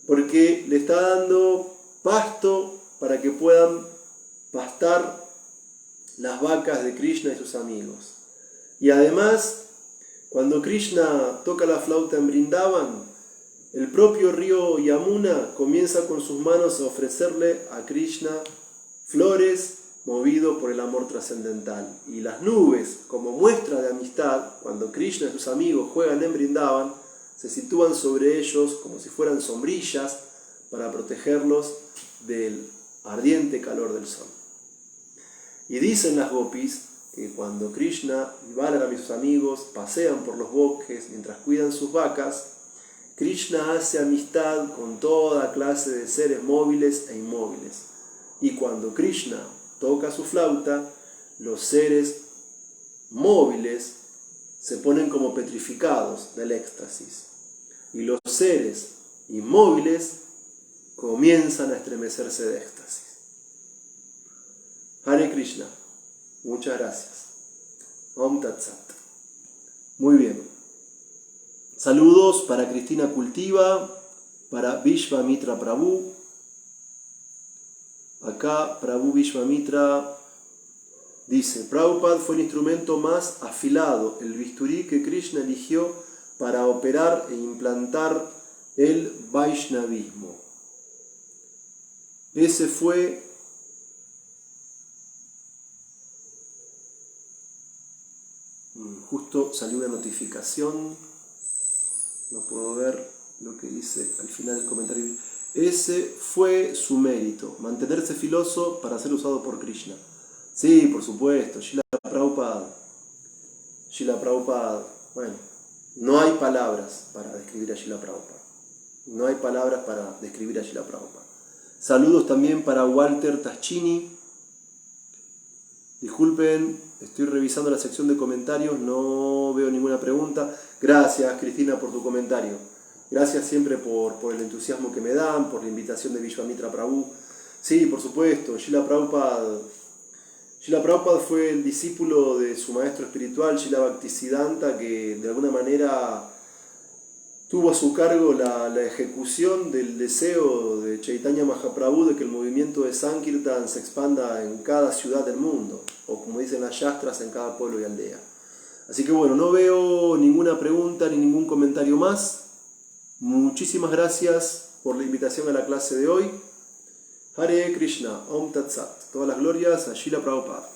Speaker 1: porque le está dando pasto para que puedan pastar las vacas de Krishna y sus amigos. Y además, cuando Krishna toca la flauta en Vrindavan, el propio río Yamuna comienza con sus manos a ofrecerle a Krishna flores movido por el amor trascendental. Y las nubes, como muestra de amistad, cuando Krishna y sus amigos juegan en Vrindavan, se sitúan sobre ellos como si fueran sombrillas para protegerlos del ardiente calor del sol. Y dicen las gopis que cuando Krishna y Balaram y sus amigos pasean por los bosques mientras cuidan sus vacas, Krishna hace amistad con toda clase de seres móviles e inmóviles. Y cuando Krishna toca su flauta, los seres móviles se ponen como petrificados del éxtasis. Y los seres inmóviles comienzan a estremecerse de éxtasis. Hare Krishna. Muchas gracias. Om Tat Sat. Muy bien. Saludos para Cristina Cultiva, para Vishvamitra Prabhu. Acá Prabhu Vishvamitra dice, Prabhupada fue el instrumento más afilado, el bisturí que Krishna eligió para operar e implantar el Vaishnavismo. Ese fue justo salió una notificación, no puedo ver lo que dice al final del comentario. Ese fue su mérito, mantenerse filoso para ser usado por Krishna. Sí, por supuesto, Srila Prabhupada, bueno, no hay palabras para describir a Srila Prabhupada. No hay palabras para describir a Srila Prabhupada. Saludos también para Walter Taschini. Disculpen, estoy revisando la sección de comentarios, no veo ninguna pregunta. Gracias, Cristina, por tu comentario. Gracias siempre por el entusiasmo que me dan, por la invitación de Vishvamitra Prabhu. Sí, por supuesto, Srila Prabhupada fue el discípulo de su maestro espiritual, Srila Bhaktisiddhanta, que de alguna manera tuvo a su cargo la ejecución del deseo de Chaitanya Mahaprabhu de que el movimiento de Sankirtan se expanda en cada ciudad del mundo, o como dicen las Shastras, en cada pueblo y aldea. Así que bueno, no veo ninguna pregunta ni ningún comentario más. Muchísimas gracias por la invitación a la clase de hoy. Hare Krishna, Om Tat Sat. Todas las glorias a Srila Prabhupada.